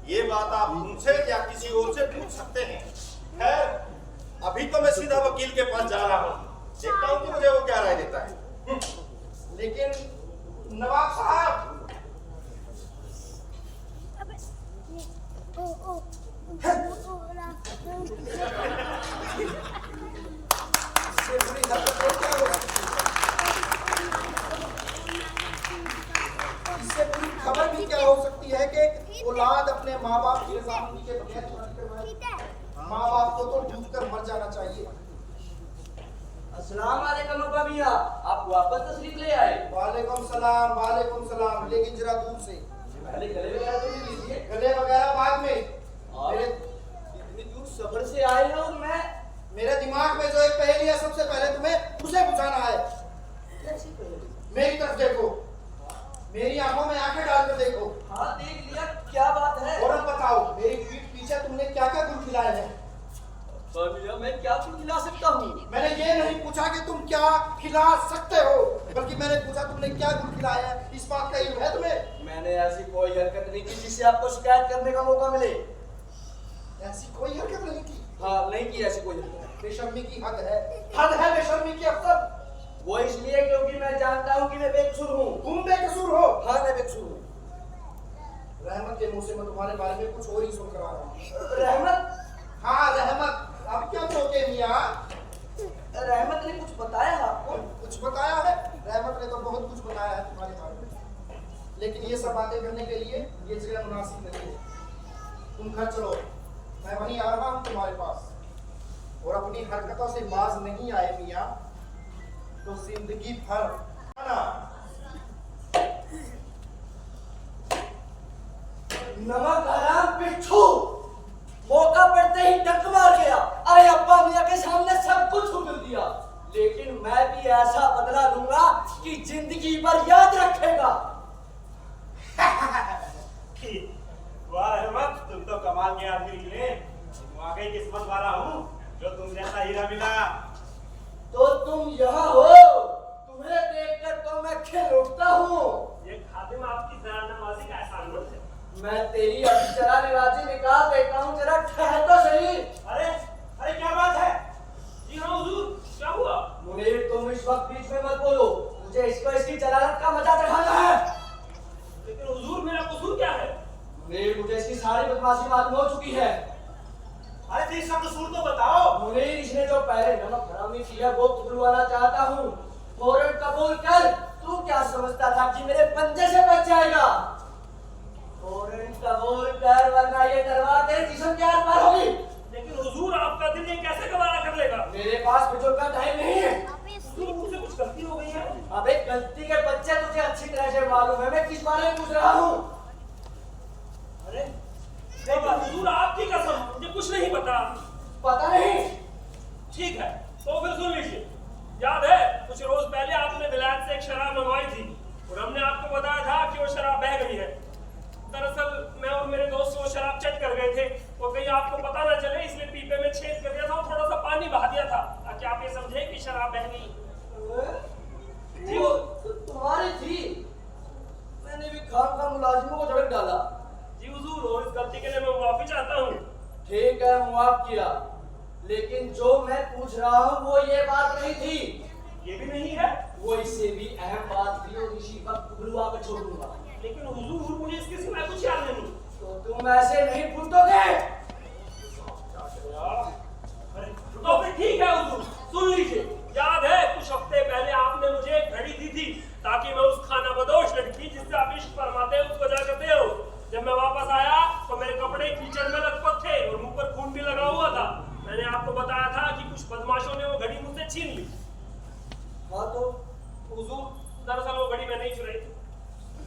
ये बात आप उनसे या किसी और से पूछ सकते हैं। खैर अभी तो मैं सीधा वकील के पास जा रहा हूँ, देखता हूँ कि मुझे वो क्या राय देता है। लेकिन नवाब साहब, इससे बुरी हरकत और क्या हो सकती है? इससे बुरी खबर भी क्या हो सकती है कि औलाद अपने माँ बाप की रजामंदी के बगैर शादी करवाए। माँ बाप को तो डूबकर मर जाना चाहिए। अस्सलाम वालेकुम अब्बा मियां, आप वापस तशरीफ ले आए। वालेकुम सलाम, वालेकुम सलाम। लेकिन जरा दूर से, पहले गले वगैरह तो नहीं लीजिए। गले वगैरह बाद में। मेरे इतनी दूर सफर से आए हो, मैं मेरे दिमाग में जो एक पहेली है, सबसे पहले तुम्हें उसे बुझाना है। कैसी पहेली? मेरी तरफ देखो, मेरी आंखों में आंखें डालकर देखो। हाँ देख लिया, क्या बात है? और अब बताओ, मेरी पीठ पीछे तुमने क्या क्या गुल खिलाए हैं? अब्बा मियां, मैं क्या कुछ खिला सकता हूँ? मैंने ये नहीं पूछा कि तुम क्या खिला सकते हो, बल्कि मैंने पूछा तुमने क्या गुल खिलाया है। इस बात का इल्म है तुम्हें? मैंने ऐसी कोई हरकत नहीं की जिससे आपको शिकायत करने का मौका मिले। ऐसी कोई हरकत नहीं की। हाँ, नहीं की ऐसी कोई हरकत। बेशर्मी की हद है, हद है बेशर्मी की अफसर। वो इसलिए क्योंकि मैं जानता हूँ कि मैं बेकसूर हूँ। तुम बेकसूर हो? हाँ, मैं बेकसूर हूँ। रहमत के मुंह से मैं तुम्हारे बारे में कुछ और ही सुन कर आ रहा हूँ। रहमत? हाँ रहमत। अब क्या चौके मियाँ? रहमत ने कुछ बताया आपको? कुछ बताया है? रहमत ने तो बहुत कुछ बताया है तुम्हारे बारे में, लेकिन ये सब बातें करने के लिए ये जगह मुनासिब नहीं है। तुम घर चलो, मैं वहीं आ रहा हूँ तुम्हारे पास। और अपनी हरकतों से बाज नहीं आए मियाँ तो जिंदगी भर नमक हराम पिट्ठू, मौका पड़ते ही टक मार गया। अरे अब्बा मियां के सामने सब कुछ उगल दिया, लेकिन मैं भी ऐसा बदला लूंगा कि जिंदगी भर याद रखेगा। वाह रहमत, तुम तो कमाल के आदमी निकले। वाकई किस्मत वाला हूँ जो तुम जैसा हीरा मिला। तो तुम यहाँ हो, तुम्हें देखकर तो मैं खिल उठता हूँ। ये खादिम आपकी जरा नवाजी का एहसान है। मैं तेरी अभी जरा निवाजी निकाल देता हूँ, जरा ठहर तो सही। अरे अरे क्या बात है? जी हाँ हुजूर, क्या हुआ? मुनीर, तुम इस वक्त बीच में मत बोलो, मुझे इसको इसकी जलालत का मजा चढ़ाना है। लेकिन हुजूर, मेरा कसूर क्या है? मुनीर, मुझे इसकी सारी बदमाशी मालूम हो चुकी है। अरे फिर इसका कसूर तो बताओ। मुनीर, इसने जो पहले नमक हरामी की है वो कबूलवाना चाहता हूँ। फौरन कबूल कर। तू क्या समझता था कि मेरे पंजे से बच जाएगा? फौरन कबूल कर, वरना ये तलवार तेरे जिस्म के आर पार होगी। लेकिन हुजूर, आपका दिल ये कैसे गवारा कर लेगा? मेरे पास बिजोड़ का टाइम नहीं है। हुजूर, मुझसे कुछ गलती हो गई है? अबे गलती के बच्चे तुझे अच्छी तरह से मालूम है मैं किस बारे में पूछ रहा हूँ। अरे क्या बात? हुजूर, आपकी कसम, मुझे कुछ नहीं पता नहीं। ठीक है, तो फिर सुन लीजिए। याद है कुछ रोज पहले आपने विलायत से एक शराब मंगवाई थी और हमने आपको बताया था कि वो शराब बह गई है। दरअसल मैं और मेरे दोस्त वो शराब चट कर गए थे और कहीं आपको पता ना चले, इसलिए पीपे में छेद कर दिया था और थोड़ा सा पानी बहा दिया था ताकि आप ये समझे कि शराब बह गई। जी वो तुम्हारी थी, मैंने भी खाम मुलाजिमों को झड़क डाला। जी हुजूर, और इस गलती के लिए मैं माफी चाहता हूँ। ठीक है, मुआफ किया, लेकिन जो मैं पूछ रहा हूँ वो ये बात नहीं थी। ये भी नहीं है? वो इससे भी अहम बात थी और इसी वक्त बुलवा कर छोड़ दूंगा। लेकिन हुजूर, मुझे इसके सिवा कुछ याद नहीं। तो तुम ऐसे नहीं पूछोगे? तो फिर ठीक है हुजूर, सुन लीजिए। याद है कुछ हफ्ते पहले आपने मुझे एक घड़ी दी थी ताकि मैं उस खाना बदोश लड़की जिससे आप इश्क फरमाते हैं उसको जाकर दे आओ। जब मैं वापस आया तो मेरे कपड़े कीचड़ में लथपथ थे और मुंह पर खून भी लगा हुआ था। मैंने आपको बताया था कि कुछ बदमाशों ने वो घड़ी मुझसे छीन ली। हाँ तो हुजूर, दरअसल वो घड़ी मैं नहीं चुराई थी।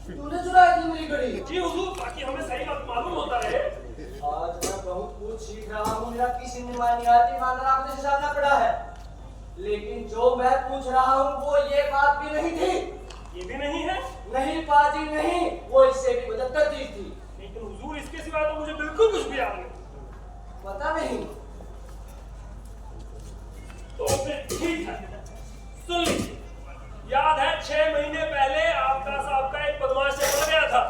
तूने चुराई थी मेरी घड़ी? जी हुजूर, ताकि हमें सही बात मालूम होता रहे। आज मैं बहुत सीख रहा हूँ, मेरा किसी ने मानियाती मानना आपने से सामना पड़ा है, लेकिन जो मैं पूछ रहा हूँ वो ये बात भी नहीं थी। ये भी नहीं है? नहीं पाजी नहीं, वो इससे भी बदतर चीज थी। लेकिन हुजूर इसके सिवा तो मुझे बिल्कुल कुछ भी याद नहीं। पता नहीं। तो फिर ठीक है, सुन लीजिए। याद है 6 महीने पहले आपका साहब का एक बदमाश से मर गया था।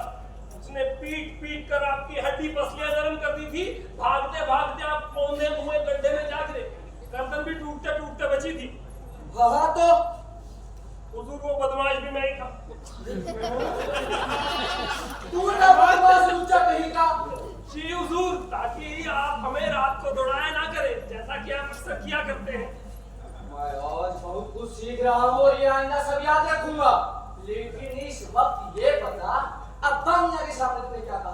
उसने पीट पीट कर आपकी हड्डी पसलियां नरम कर दी थी। भागते भागते आप पौंधे मुंह गड्ढे में जा गिरे, गर्दन भी टूटते टूटते बची थी। हाँ तो हुजूर वो बदमाश भी मैं ही था। तू ना बदमाश लुच्चा कहीं का। जी हुजूर, ताकि आप हमें रात को दौड़ाया ना करें, जैसा कि आप अक्सर किया करते हैं। मैं आज बहुत कुछ सीख रहा हूँ और ये आइंदा सब याद रखूंगा, लेकिन इस वक्त ये बता, अब्बा मियाँ के सामने तूने क्या कहा?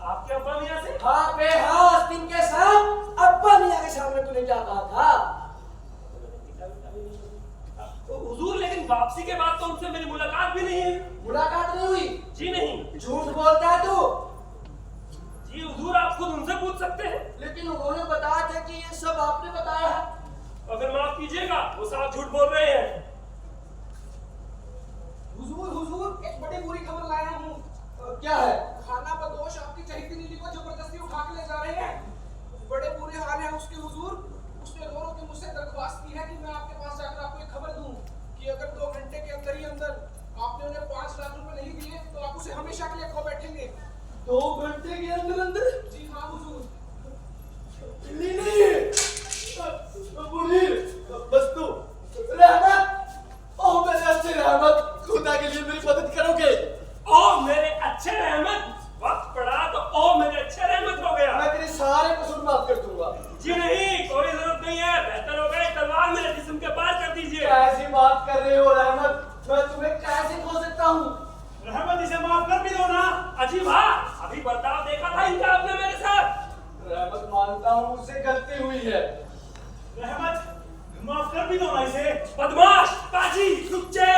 आपके अब्बा मियाँ से? हाँ बे हाँ, आस्तीन के साथ अब्बा मियाँ के सामने तूने क्या कहा था? तो हुजूर, लेकिन वापसी के बाद तो उनसे मेरी मुलाकात भी नहीं हुई। मुलाकात नहीं हुई? जी नहीं। झूठ बोलता है तू। जी हुजूर, आप खुद उनसे पूछ सकते हैं। लेकिन उन्होंने बताया था कि ये सब आपने बताया है। अगर माफ कीजिएगा, वो साहब झूठ बोल रहे हैं। हुजूर हुजूर, एक बड़ी बुरी खबर लाया हूँ। क्या है? खाना बदोश आपकी चहेती नीली को जबरदस्ती उठा के ले जा रहे हैं। बड़े बुरे हाल है उसके हुजूर। उसने दोनों की मुझसे दरख्वास्त की है कि मैं आपके पास जाकर आपको एक खबर दूं कि अगर 2 घंटे के अंदर ही अंदर आपने उन्हें 5 लाख रुपए नहीं दिए तो आप उसे हमेशा के लिए खो बैठेंगे। 2 घंटे के अंदर अंदर? जी हाँ हुजूर। लीली, मुनीर, बस तू रहमत, ओ मेरे अच्छे रहमत, खुदा के लिए मेरी मदद करोगे? ओ मेरे अच्छे रहमत, वक्त पड़ा तो ओ मेरे अच्छे रहमत हो गया। मैं तेरे सारे कसूर माफ कर दूंगा। जी नहीं, कोई जरूरत नहीं है। बेहतर होगा एक तलवार मेरे जिस्म के पार कर दीजिए। कैसी बात कर रहे हो रहमत? मैं तुम्हें कैसे खो सकता हूँ? रहमत, इसे माफ कर भी दो ना। अजीब हाँ, अभी बर्ताव देखा था इनका आपने मेरे साथ। रहमत, मानता हूँ मुझसे गलती हुई है। रहमत, माफ कर भी दो ना इसे। बदमाश, पाजी, लुच्चे,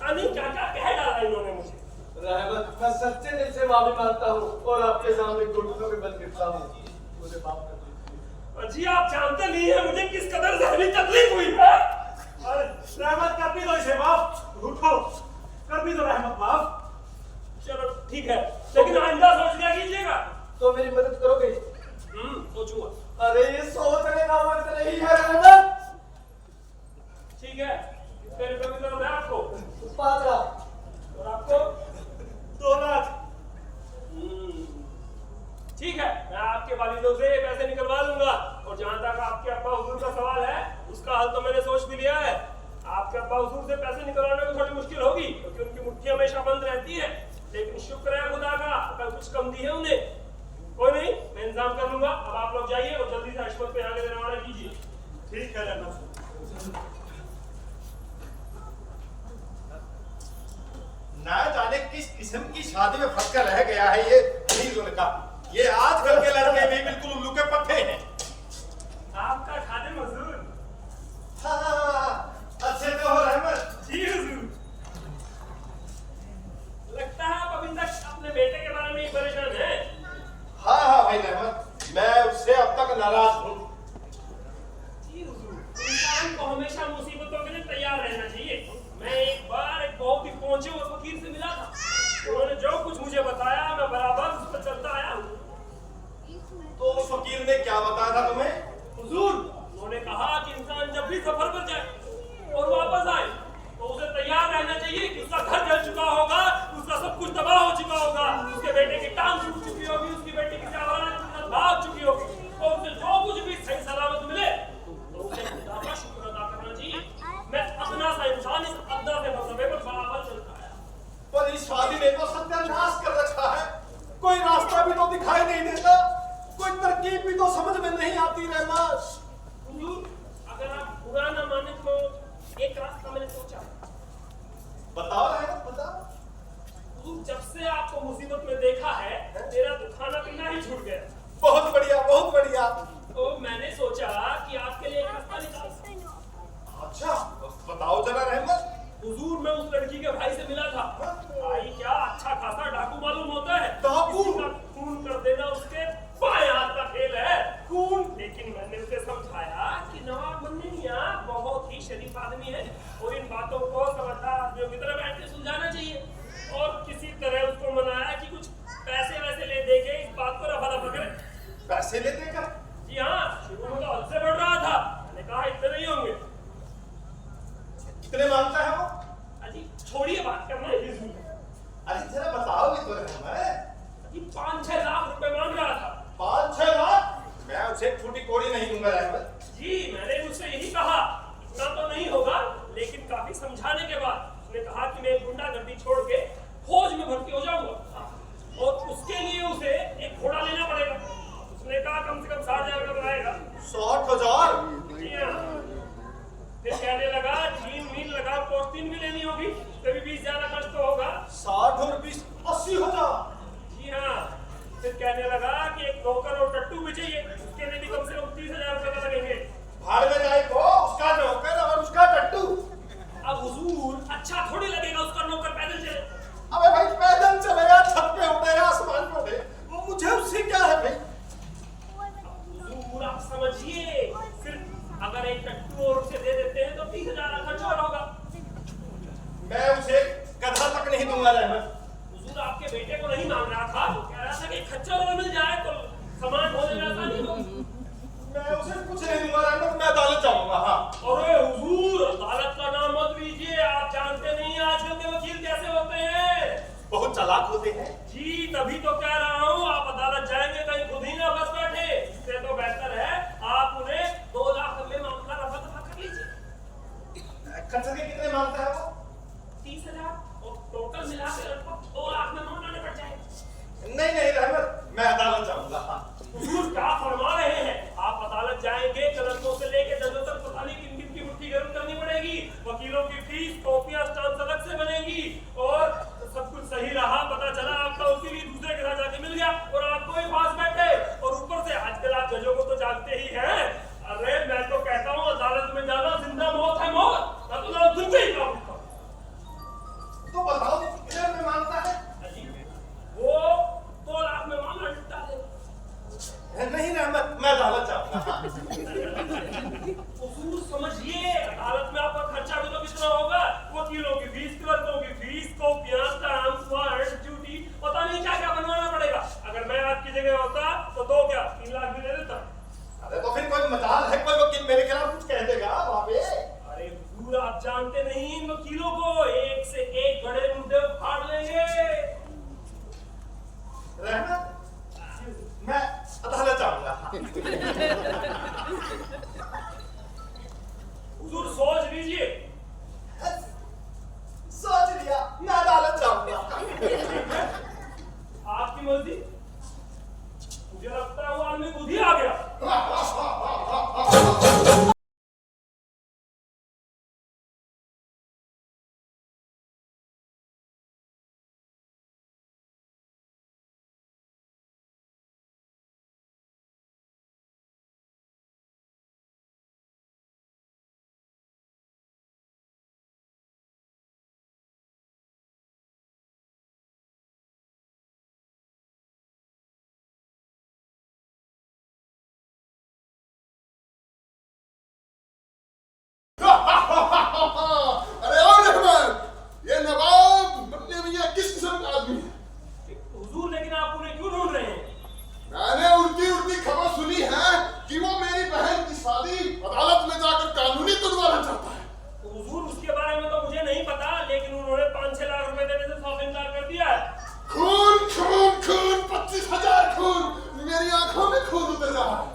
अमीन क्या क्या कह डाला इन्होंने मुझे। रहमत, मैं सच्चे दिल से माफी मांगता हूँ और आपके सामने घुटनों में बंद गिरता हूँ। मुझे माफ कर दीजिए। जी आप जानते नहीं है मुझे किस कदर जहनी तकलीफ हुई है। अरे रहमत, कर भी दो इसे माफ। उठो, कर भी दो रहमत माफ। चलो ठीक है, लेकिन आइंदा सोच लिया कीजिएगा। तो मेरी मदद करोगे? सोचूंगा। अरे ये सोचने का वक्त नहीं है रहमत। ठीक है, कितने रुपए की जरूरत है आपको? 5 लाख। और आपको? 2 लाख। ठीक है, मैं आपके वालिदों से पैसे निकलवा लूंगा। और जहां तक आपके अब्बा हुजूर का सवाल है, उसका हल तो मैंने सोच भी लिया है। आपके अब्बा हुजूर से पैसे निकलवाने में थोड़ी मुश्किल होगी, क्योंकि उनकी मुट्ठी हमेशा बंद रहती है। लेकिन शुक्र है खुदा का, कल कुछ कम दी है उन्हें। कोई नहीं, मैं इंतजाम कर लूंगा। अब आप लोग जाइए और जल्दी से हशमत को यहाँ के रवाना कीजिए। ठीक है रहमत। ना जाने किस किस्म की शादी में फंस कर रह गया है ये अमीर का। ये आजकल के लड़के भी बिल्कुल उल्लू के पट्टे हैं। आपका खादिम हुजूर। हाँ, अच्छे तो हो रहमत। जी हुजूर। लगता है आप अभी तक अपने बेटे के बारे में ही परेशान हैं। हाँ हाँ भाई रहमत, मैं उससे अब तक नाराज हूँ। जी हुजूर, इंसान को हमेशा मुसीबतों के लिए तैयार रहना चाहिए। मैं एक बार एक बहुत ही पहुंचे हुए वकील से मिला था। उन्होंने जो कुछ मुझे बताया, मैं बराबर उस पर चलता आया हूँ। तो उस वकील ने क्या बताया था तुम्हें? हुजूर, उन्होंने कहा कि इंसान जब भी सफर पर जाए और वापस आए तो उसे तैयार रहना चाहिए कि उसका घर जल चुका होगा, उसका सब कुछ तबाह हो चुका होगा, उसके बेटे की टांग टूट चुकी होगी, उसकी बेटी की जावरान भाग चुकी होगी, और उसे जो कुछ भी सही सलामत मिले तो उसे खुदा का शुक्र अदा करना चाहिए। मैं अपना सा इंसान इस अब्दा से फलसफे पर बराबर चलता आया। पर इस शादी ने तो सत्यानाश कर रखा है। कोई रास्ता भी तो दिखाई नहीं देता, कोई तरकीब भी तो समझ में नहीं आती रहमत। कुछ और। जी हाँ। फिर कहने लगा जीन मीन लगा पोस्टीन भी लेनी होगी, कभी 20 ज्यादा खर्च तो होगा। 60 और 20 80,000। जी हाँ। फिर कहने लगा कि एक नौकर और टट्टू भी चाहिए, उसके लिए भी कम से कम 30,000 रुपए का लगेंगे। भाड़ में जाए तो उसका नौकर और उसका टट्टू। अब हुजूर अच्छा थोड़ी लगेगा उसका नौकर पैदल चले। अबे भाई पैदल चलेगा, छत पे उड़े या आसमान पे उड़े, मुझे उससे क्या है भाई। हुजूर आप समझिए, सिर्फ अगर एक टट्टू और उसे दे देते हैं तो 30,000 का खर्च और होगा। मैं उसे गधा तक नहीं दूंगा रहमत। हुजूर आपके बेटे को नहीं मांग रहा था, वो कह रहा था कि खच्चर और मिल जाए तो सामान होने में आसानी होगी। मैं उसे कुछ नहीं दूंगा रहमत, मैं अदालत जाऊंगा। हाँ अरे हुजूर अदालत का नाम मत लीजिए, आप जानते नहीं हैं आजकल के वकील कैसे होते हैं। बहुत चालाक होते हैं। जी तभी तो कह रहा हूँ, आप अदालत जाएंगे कहीं खुद ही ना फंस बैठे। इससे तो बेहतर है आप उन्हें 2 लाख में मामला रफा दफा कर लीजिए। खच्चर के कितने मांगता है वो? 30,000 और टोटल मिला के लगभग 2 लाख में मामला निपट जाएगा। नहीं नहीं रहमत, मैं अदालत जाऊंगा। हाँ हुजूर क्या फरमा रहे हैं, आप अदालत जाएंगे कलंकों से लेके जजों तक पता नहीं किन किन की मुट्ठी गर्म करनी पड़ेगी, वकीलों की फीस कॉपियां स्टाम्प अलग से बनेगी, और सब कुछ सही रहा, पता चला आपका वकील ही दूसरे के साथ जाके मिल गया और आपको ही पास बैठे, और ऊपर से आजकल आप जजों को तो जानते ही हैं। अरे मैं तो कहता हूँ अदालत में जाना जिंदा मौत है मौत, मैं तो नाम सुन के ही काबू। तो बताओ कितने में मांगता है? वो 2 लाख में मामला निपटा दे। नहीं रहमत, मैं अदालत जाऊंगा। हुजूर समझिए, अदालत में आपका खर्चा भी तो कितना होगा, वकीलों की फीस, क्लर्कों की फीस, कॉपियां, स्टाम्प, वारंट, ड्यूटी, पता नहीं क्या क्या बनवाना पड़ेगा। अगर मैं आपकी जगह होता तो 2 क्या 3 लाख भी दे देता। अरे तो फिर कोई मजाल है, कोई वकील मेरे खिलाफ कुछ कह देगा वहां पे। अरे हुजूर आप जानते नहीं इन वकीलों को, एक से एक बड़े मुद्दे फाड़ लेंगे। रहमत, मैं अदालत जाऊंगा। हुजूर सोच लीजिए। सोच लिया, मैं अदालत जाऊंगा। आपकी मर्जी। मुझे लगता है वो आदमी खुद ही आ गया। अरे और रहमत, ये नवाब मुन्ने मियां किस किस्म का आदमी है? हुजूर लेकिन आप उन्हें क्यों ढूंढ रहे हैं? मैंने उड़ती उड़ती खबर सुनी है कि वो मेरी बहन की शादी अदालत में जाकर कानूनी तुड़वाना चाहता है। हुजूर उसके बारे में तो मुझे नहीं पता, लेकिन उन्होंने 5-6 लाख रुपए देने से साफ इनकार कर दिया है। खून खून खून 25,000 खून, मेरी आंखों में खून उतर रहा है।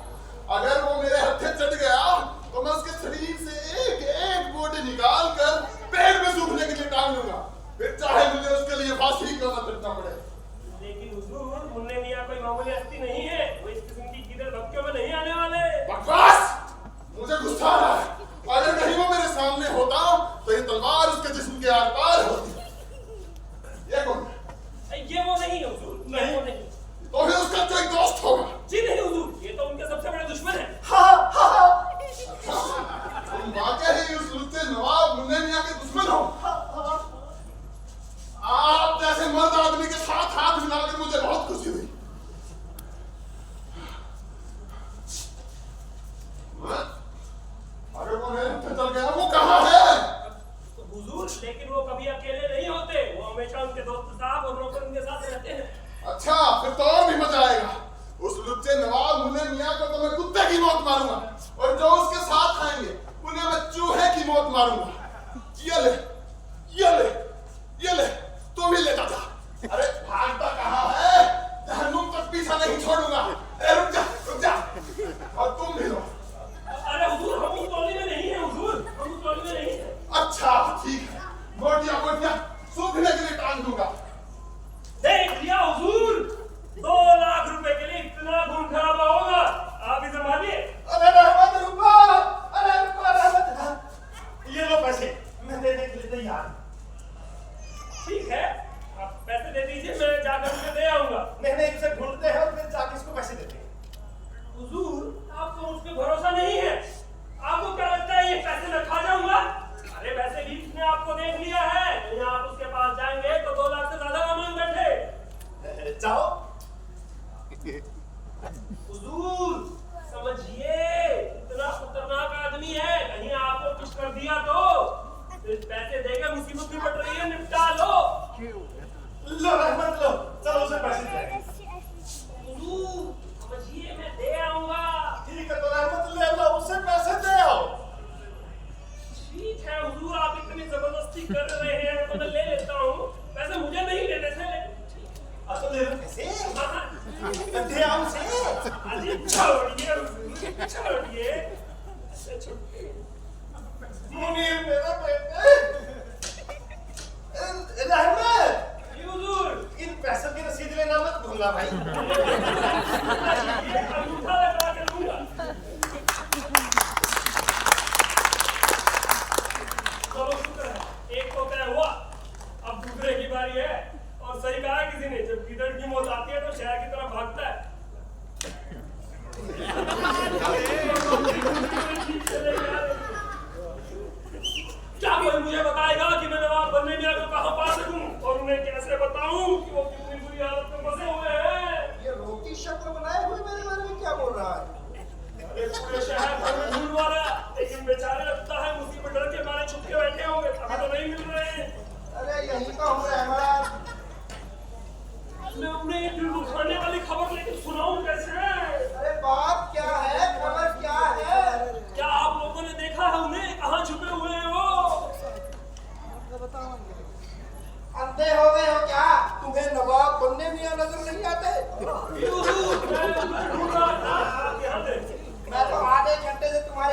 अगर वो मेरे हत्थे चढ़ गया तो मैं उसके शरीर से एक एक बोटी निकाल कर पेड़ में सूखने के लिए टांग लूंगा, फिर चाहे मुझे उसके लिए फांसी क्यों न चढ़ना पड़े। लेकिन हुजूर मुन्ने मियां कोई मामूली हस्ती नहीं है, वो इस किस्म की कीदड़ भक्तियों में नहीं आने वाले। बकवास! मुझे गुस्सा आ रहा है। अगर कहीं वो मेरे सामने होता तो ये तलवार उसके जिस्म के आर पार होती। ये कौन है? ये वो नहीं है हुजूर, नहीं वो नहीं। तो फिर उसका कोई दोस्त होगा। जी नहीं हुजूर, ये तो उनके सबसे बड़े दुश्मन है। तुम वाकई उस लुच्चे नवाब मुन्ने मियां के दुश्मन हो। आप जैसे मर्द आदमी के साथ हाथ मिलाकर मुझे बहुत खुशी हुई। अगर वो मेरे हत्थे चल गया, वो कहाँ है? तो हुजूर लेकिन वो कभी अकेले नहीं होते, वो हमेशा उनके दोस्त साहब और नौकर उनके साथ रहते हैं। अच्छा, फिर तो और भी मजा आएगा। उस लुच्चे नवाब मुन्ने मियां को तो मैं कुत्ते की मौत मारूंगा, और जो उसके साथ आएंगे उन्हें मैं चूहे की मौत मारूंगा। ये ले, ये ले, ये ले, तू भी ले जा। अरे भागता कहाँ है? जहन्नुम तक पीछा नहीं छोड़ूंगा। ए रुक जा, रुक जा। और तुम भी लो। अरे हुजूर हम उस टोली में नहीं है हुजूर, हम उस टोली में नहीं है। अच्छा ठीक है, मोटिया मोटिया सूखने के लिए टांग दूंगा। देख लिया हुजूर, 2 लाख रुपए के लिए इतना खून खराबा होगा, आप ही संभालिए। अरे रहमत, रुक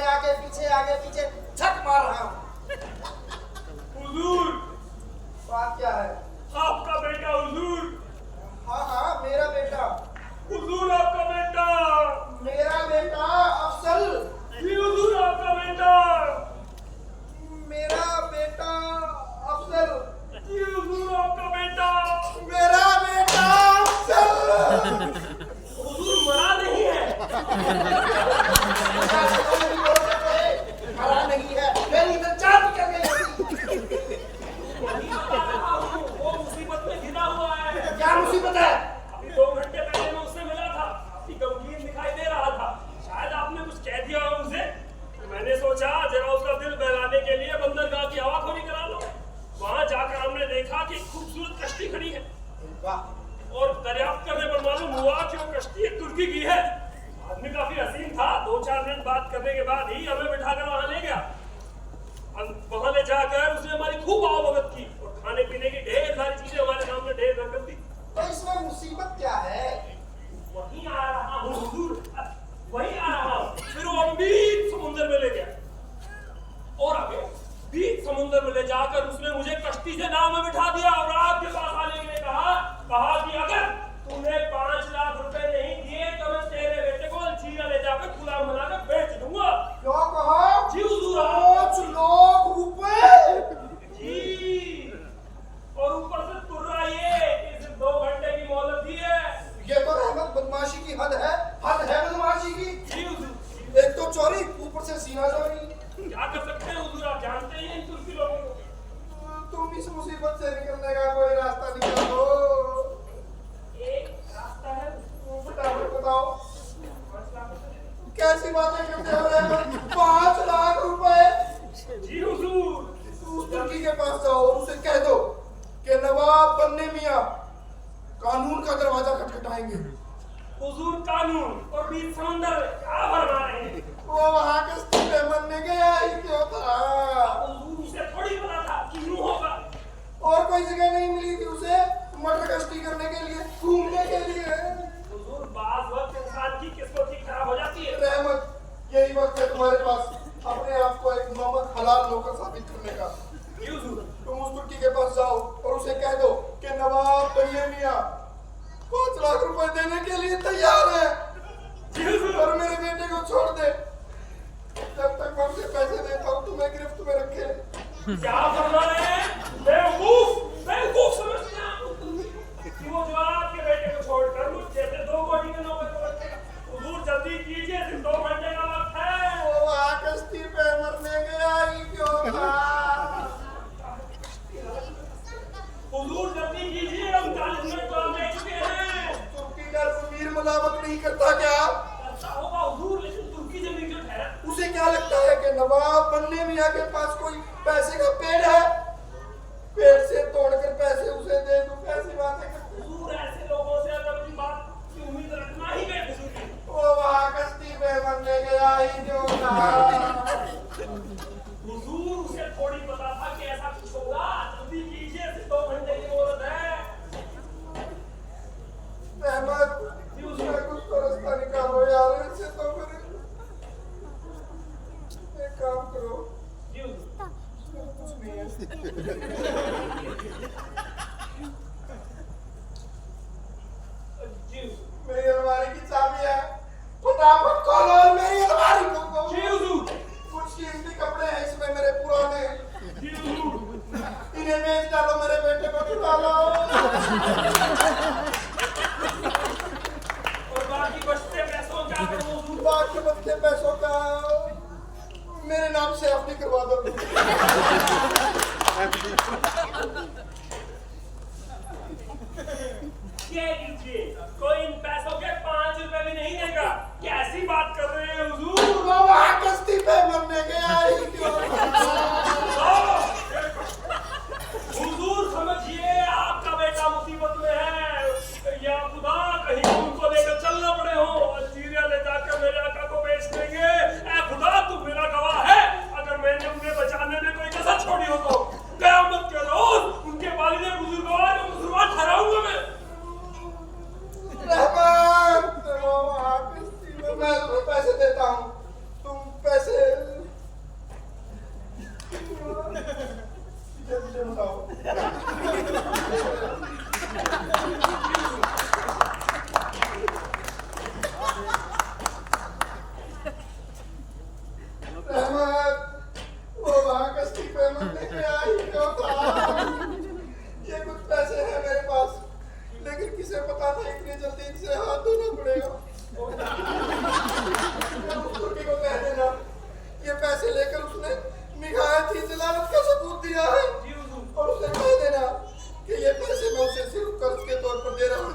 तुम्हारे आगे पीछे झक मार रहा हूँ। हुजूर, बात क्या है? आपका बेटा हुजूर। हाँ मेरा बेटा। हुजूर आपका बेटा। मेरा बेटा अफजल। जी हुजूर आपका बेटा। मेरा बेटा अफजल। जी हुजूर आपका बेटा। मेरा बेटा अफजल। हुजूर मरा नहीं है। मरा नहीं है, मेरी इधर जान निकल गई होती। वही बता रहा हूँ, वो मुसीबत में घिरा हुआ है। क्या मुसीबत है? अभी 2 घंटे पहले मैं उससे मिला था, कि गमगीन दिखाई दे रहा था। शायद आपने कुछ कह दिया हो उसे। मैंने सोचा जरा उसका दिल बहलाने के लिए बंदरगाह की हवाखोरी करा लो। वहां जाकर हमने देखा कि एक खूबसूरत कश्ती खड़ी है। और दरियाफ्त करने पर मालूम हुआ कि वो कश्ती एक तुर्की की है। आदमी काफी हसीन था। 2-4 मिनट बात करने के बाद ही हमें बिठाकर वहां ले गया। वहां ले जाकर उसने हमारी खूब आवभगत की और खाने पीने की ढेर सारी चीजें हमारे सामने ढेर रख दी। तो इसमें मुसीबत क्या है? वहीं आ रहा हूँ हुजूर, वहीं आ रहा हूँ। फिर वो हमें बीच समुद्र में ले गया और आगे बीच समुद्र में ले जाकर उसने मुझे कश्ती से नाव में बिठा दिया और आपके पास आने के लिए कहा कि अगर तूने 5 लाख रुपए नहीं दिए तो मैं तेरे बेटे को अल्जीरिया ले जाकर गुलाम बनाकर बेच दूंगा। क्यों कहा? जी हुजूर। 5 लाख रुपए? जी, और ऊपर से तुर्रा ये कि सिर्फ 2 घंटे की मोहलत दी है। ये तो रहमत बदमाशी की हद है बदमाशी की। जी हुजूर। एक तो चोरी, ऊपर से सीना चोरी। क्या कर सकते हैं हुजूर, आप जानते ही हैं इन तुर्की लोगों को। तुम इस मुसीबत से निकलने का कोई रास्ता निकालो। एक रास्ता है। फटाफट बताओ। कैसी बातें करते हो रहमत? 5 लाख रुपए? जी हुजूर। उस तुर्की के पास जाओ और उसे कह दो कि नवाब बन्ने मियां कानून का दरवाजा खटखटाएंगे। हुजूर कानून और बीच समंदर क्या फरमा रहे हैं? वो वहां कश्ती पे मरने गया ही क्यों था? हुजूर उसे थोड़ी पता था कि यूं होगा। और कोई जगह नहीं मिली थी उसे मटर कश्ती करने के लिए, घूमने के लिए? हुजूर बाज वक्त इंसान की किस्मत खराब हो जाती है। रहमत, यही वक्त है तुम्हारे पास अपने आप को एक नौकर हलाल नौकर साबित करने का। हुजूर तुम उस तुर्की के पास जाओ और उसे कह दो कि नवाब बन्ने मियां 5 लाख रुपए देने के लिए तैयार है और मेरे बेटे को छोड़ दे। जब तक मैं उसे पैसे देता हूँ तुम्हें गिरफ्त में रखे। क्या फरमा रहे हैं? बेवकूफ समझते हैं आप कि वो जो आपके बेटे को छोड़कर मुझ जैसे 2 कोटी के नौकर को रखेगा। हुजूर जल्दी कीजिए, सिर्फ 2 घंटे का वक्त है। वो वहाँ कश्ती पे मरने गया ही क्यों था? हुजूर जल्दी कीजिए, हम 40 मिनट तो दे चुके हैं। तुर्की का ज़मीर मलामत नहीं करता क्या? करता होगा हुजूर, लेकिन तुर्की जमीन जो ठहरा। उसे क्या लगता है कि नवाब बन्ने मियां के पास कोई पैसे का पेड़ है? पेड़ से तोड़कर पैसे उसे दे दूं? कैसी बात है? हुजूर ऐसे लोगों से अगर अपनी बात की उम्मीद रखना ही बेफिजूल है। वो वहाँ कश्ती पे मरने गया ही क्यों था? हुजूर उसे थोड़ी पता था कि ऐसा कुछ होगा। जल्दी कीजिए, सिर्फ 2 घंटे की मोहलत है। रहमत, उसमें कुछ तो रास्ता निकालो यार, इससे तो फिर एक काम करो। जी हुजूर। कुछ नहीं है। जी हुजूर। मेरी अलमारी की चाबी है, फटाफट खोलो और मेरी अलमारी को खोलो। जी हुजूर। कुछ कीमती कपड़े हैं इसमें मेरे पुराने, जी हुजूर। इन्हें बेच डालो, मेरे बेटे को छुड़ा लो। और बाकी बचते पैसों क्या करूं हुजूर? बाकी बचते पैसों का मेरे नाम से एफडी करवा दो। ये लीजिए, कोई इन पैसों के 5 रुपए भी नहीं देगा। कैसी बात कर रहे हैं हुजूर? वो वहाँ कश्ती पे मरने गया ही क्यों? हुजूर समझिए, आपका बेटा मुसीबत में है। या खुदा कहीं उनको लेकर चलना पड़े हो, अल्जीरिया ले जाकर मेरे आका को बेच देंगे। ऐ खुदा तू मेरा गवाह है, अगर मैंने उन्हें बचाने में कोई कसर छोड़ी हो तो क़यामत के रोज उनके वालिद बुजुर्गवार को मुसलमान ठहराऊंगा मैं। रहमत, वो वहाँ कश्ती में मैं तुम्हें पैसे देता हूँ, तुम पैसे इसकी पेमेंट लेके आई क्यों था? ये कुछ पैसे हैं मेरे पास, लेकिन किसे पता था इतनी जल्दी इनसे हाथ धोना पड़ेगा। तुर्की को कह देना ये पैसे लेकर उसने निगाह थी जलालत का सबूत दिया है, और उसे कह देना कि ये पैसे मैं उसे सिर्फ कर्ज के तौर पर दे रहा हूँ।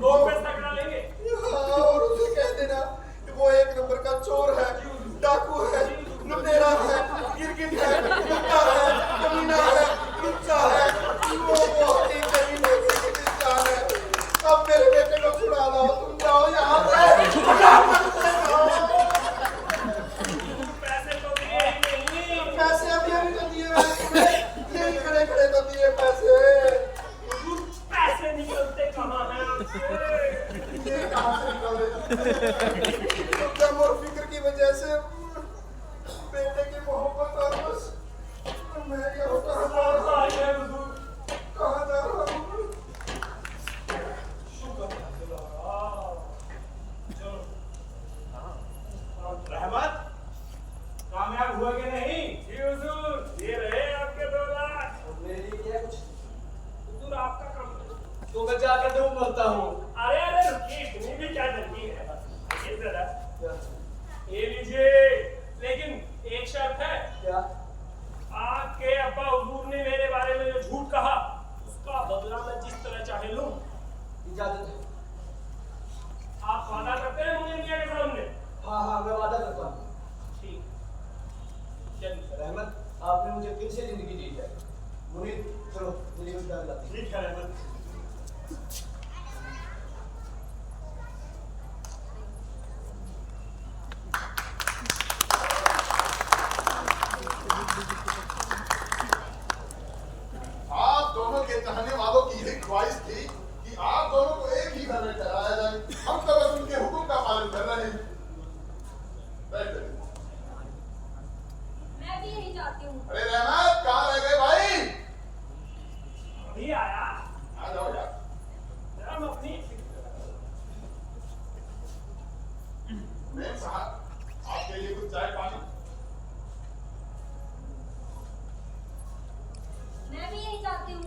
दो पैसा करा लेंगे। हाँ, और उसे कह देना कि वो एक नंबर का चोर है, डाकू है, लुटेरा है, गिरगिट है, कुत्ता है, कमीना है, लुच्चा है, वो बहुत ही कमीने की इंसान है। अब मेरे बेटे को छुड़ा दो, तुम जाओ यहाँ से। पैसे तो दिए ही नहीं। पैसे अभी अभी तो दिए मैंने तुम्हें, यही खड़े खड़े तो दिए पैसे। पैसे निकलते कहाँ हैं आपसे? ये कहाँ से निकल रहे? गम और फिक्र की वजह से बेटे की मोहब्बत और बस मैं ये होता कहाँ जा रहा हूँ? रहमत कामयाब हुआ कि नहीं? जी हुजूर, ये रहे आपके 2 लाख। मेरे लिए क्या कुछ? हुजूर आपका काम है। तो मैं जाकर डूब मरता हूँ। अरे रुकिए, इतनी भी क्या जल्दी है? ये जरा ये लीजिए, लेकिन एक शर्त है। क्या? आपके अब्बा हुजूर ने मेरे बारे में जो झूठ कहा उसका बदला मैं जिस तरह चाहे लूं। इजाजत है? आप वादा करते हैं मुझे इंडिया के सामने? हाँ हाँ, मैं वादा करता हूँ। ठीक, चलिए। रहमत, आपने मुझे फिर से जिंदगी दी है। मुनीर, चलो मेरी कुछ डाल लाते हैं। ठीक है रहमत। आप दोनों के चाहने वालों की यही ख्वाहिश थी कि आप दोनों को एक ही घर में ठहराया जाए। हम तो बस उनके हुक्म का पालन कर रहे हैं। बैठ जाइए। मैं भी यही चाहती हूँ। अरे रहमत, कहाँ रह गए भाई? अभी आया। आ जाओ यार। हम अपनी मैम साहब, आपके लिए कुछ चाय पानी? मैं भी यही चाहती हूँ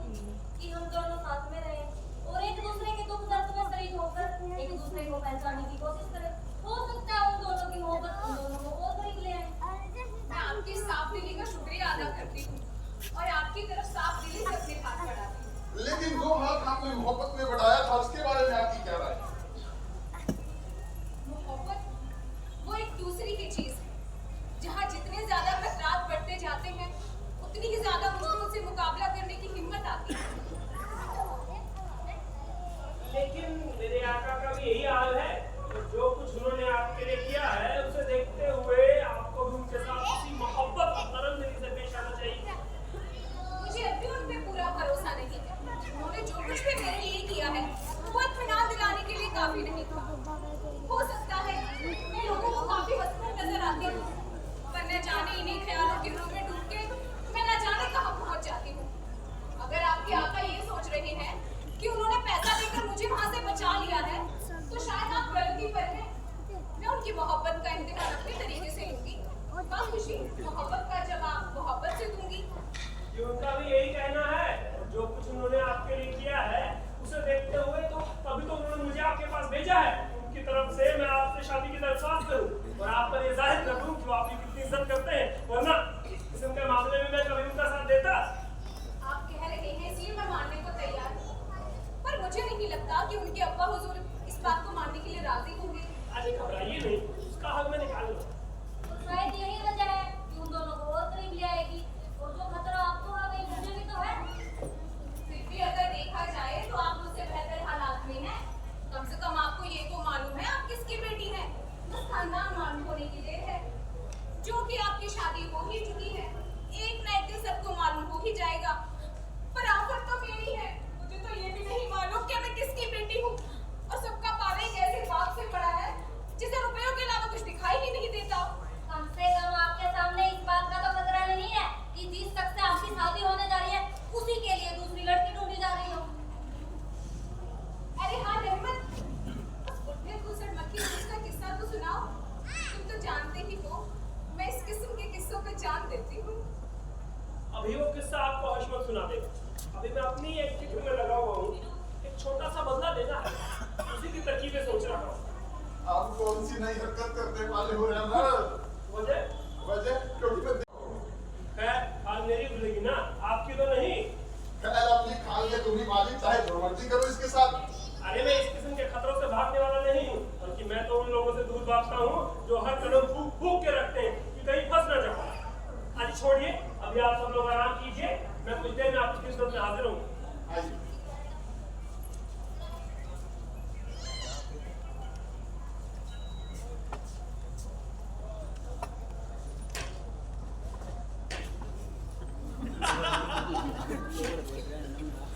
कि हम दोनों साथ में रहें और एक दूसरे के दुख दर्द में शरीक होकर एक दूसरे को पहचानने की कोशिश करें। हो सकता है उन दोनों की मोहब्बत उन दोनों को और करीब ले आए। मैं आपकी साफ दिली का शुक्रिया अदा करती हूँ और आपकी तरफ साफ दिली से अपने हाथ बढ़ाती हूँ। लेकिन जो हाथ आपने मोहब्बत में बढ़ाया था उसके बारे में आपकी क्या राय है? मोहब्बत वो एक दूसरी की चीज है, जहाँ जितने ज्यादा खतरात बढ़ते जाते हैं उतनी ही ज्यादा मुझे उनसे मुकाबला करने की हिम्मत आती है। लेकिन मेरे आका का भी यही हाल है। जो कुछ उन्होंने आपके लिए किया है उसे देखते हुए आपको भी उनके साथ उसी मोहब्बत और नरम से पेश आना चाहिए। मुझे अभी उन पे पूरा भरोसा नहीं है। उन्होंने जो कुछ भी मेरे लिए किया है वो इत्मीनान दिलाने के लिए काफी नहीं था। हो सकता है मैं लोगों को काफी मसरूफ नजर आती हूँ, पर न जाने इन्हीं ख्यालों के रूप में डूब के मैं न जाने कहाँ पहुँच जाती हूँ। अगर आपके आका ये सोच रहे हैं कि उन्होंने पैसा देकर मुझे वहाँ से बचा लिया है तो शायद आप गलती पर हैं। मैं उनकी मोहब्बत का इम्तिहान अपने तरीके से लूंगी। बस खुशी मोहब्बत का जवाब मोहब्बत से दूंगी। कि उनका भी यही कहना है। जो कुछ उन्होंने आपके लिए किया है उसे देखते हुए तो तभी तो उन्होंने मुझे आपके पास भेजा है। उनकी तरफ से मैं आपसे शादी की दरख्वास्त करूं और आप पर ये जाहिर कर दूं कि वो आपकी कितनी इज्जत करते हैं, वरना किस्म के मामले में मैं कभी उनका साथ देता। आप कह रहे हैं इसलिए मैं मानने को तैयार हूँ, पर मुझे नहीं लगता कि उनके अब्बा हुजूर इस बात को मानने के लिए राजी होंगे। अरे घबराइए नहीं, उसका हल मैं निकाल लूंगा। तो शायद यही वजह है कि उन दोनों को और करीब ले आएगी और जो खतरा आपको आ गई मुझे भी तो है। फिर भी अगर देखा जाए तो आप मुझसे बेहतर हालात में हैं। कम से कम आपको ये तो मालूम है आप किसकी बेटी हैं। बस खानदान मालूम होने की देर है, जो कि आपकी शादी हो ही चुकी है। एक न एक दिन सबको मालूम हो ही जाएगा। पर आफत तो मेरी है, मुझे तो ये भी नहीं मालूम कि मैं किसकी बेटी हूँ। और सबका पाले एक ऐसे बाप से पड़ा है जिसे रुपयों के अलावा कुछ दिखाई ही नहीं देता। कम से कम आपके सामने इस बात का तो खतरा नहीं है कि जिस शख्स से आपकी शादी होने जा रही है उसी के लिए दूसरी लड़की ढूंढी जा रही हो। अरे हाँ रहमत, उस बुढ़े गुजर मक्खी का किस्सा तो सुनाओ। तुम तो जानते ही हो मैं इस किस्म के किस्सों पे जान देती हूँ। अभी वो किस्सा आपको हशमत सुना देगा। अभी मैं अपनी एक फिक्र में लगा हुआ हूँ, एक छोटा सा बदला देना है, उसी की तरकीबें सोच रहा हूँ। आप कौन सी नई हरकत करने वाले हो रहमत? वजह क्योंकि मैं खैर आज मेरी खुलेगी ना, आपकी तो नहीं। खैर अपनी खाल के तुम ही मालिक, चाहे जो मर्जी करो इसके साथ। अरे मैं इस किस्म के खतरों से भागने वाला नहीं हूँ, बल्कि मैं तो उन लोगों से दूर भागता हूँ जो हर कदम फूक फूक के रखते हैं कि कहीं फंस न जाओ। आज छोड़िए, अभी आप सब लोग आराम कीजिए, मैं कुछ देर में आपकी खिदमत में हाजिर हूँ। आइए।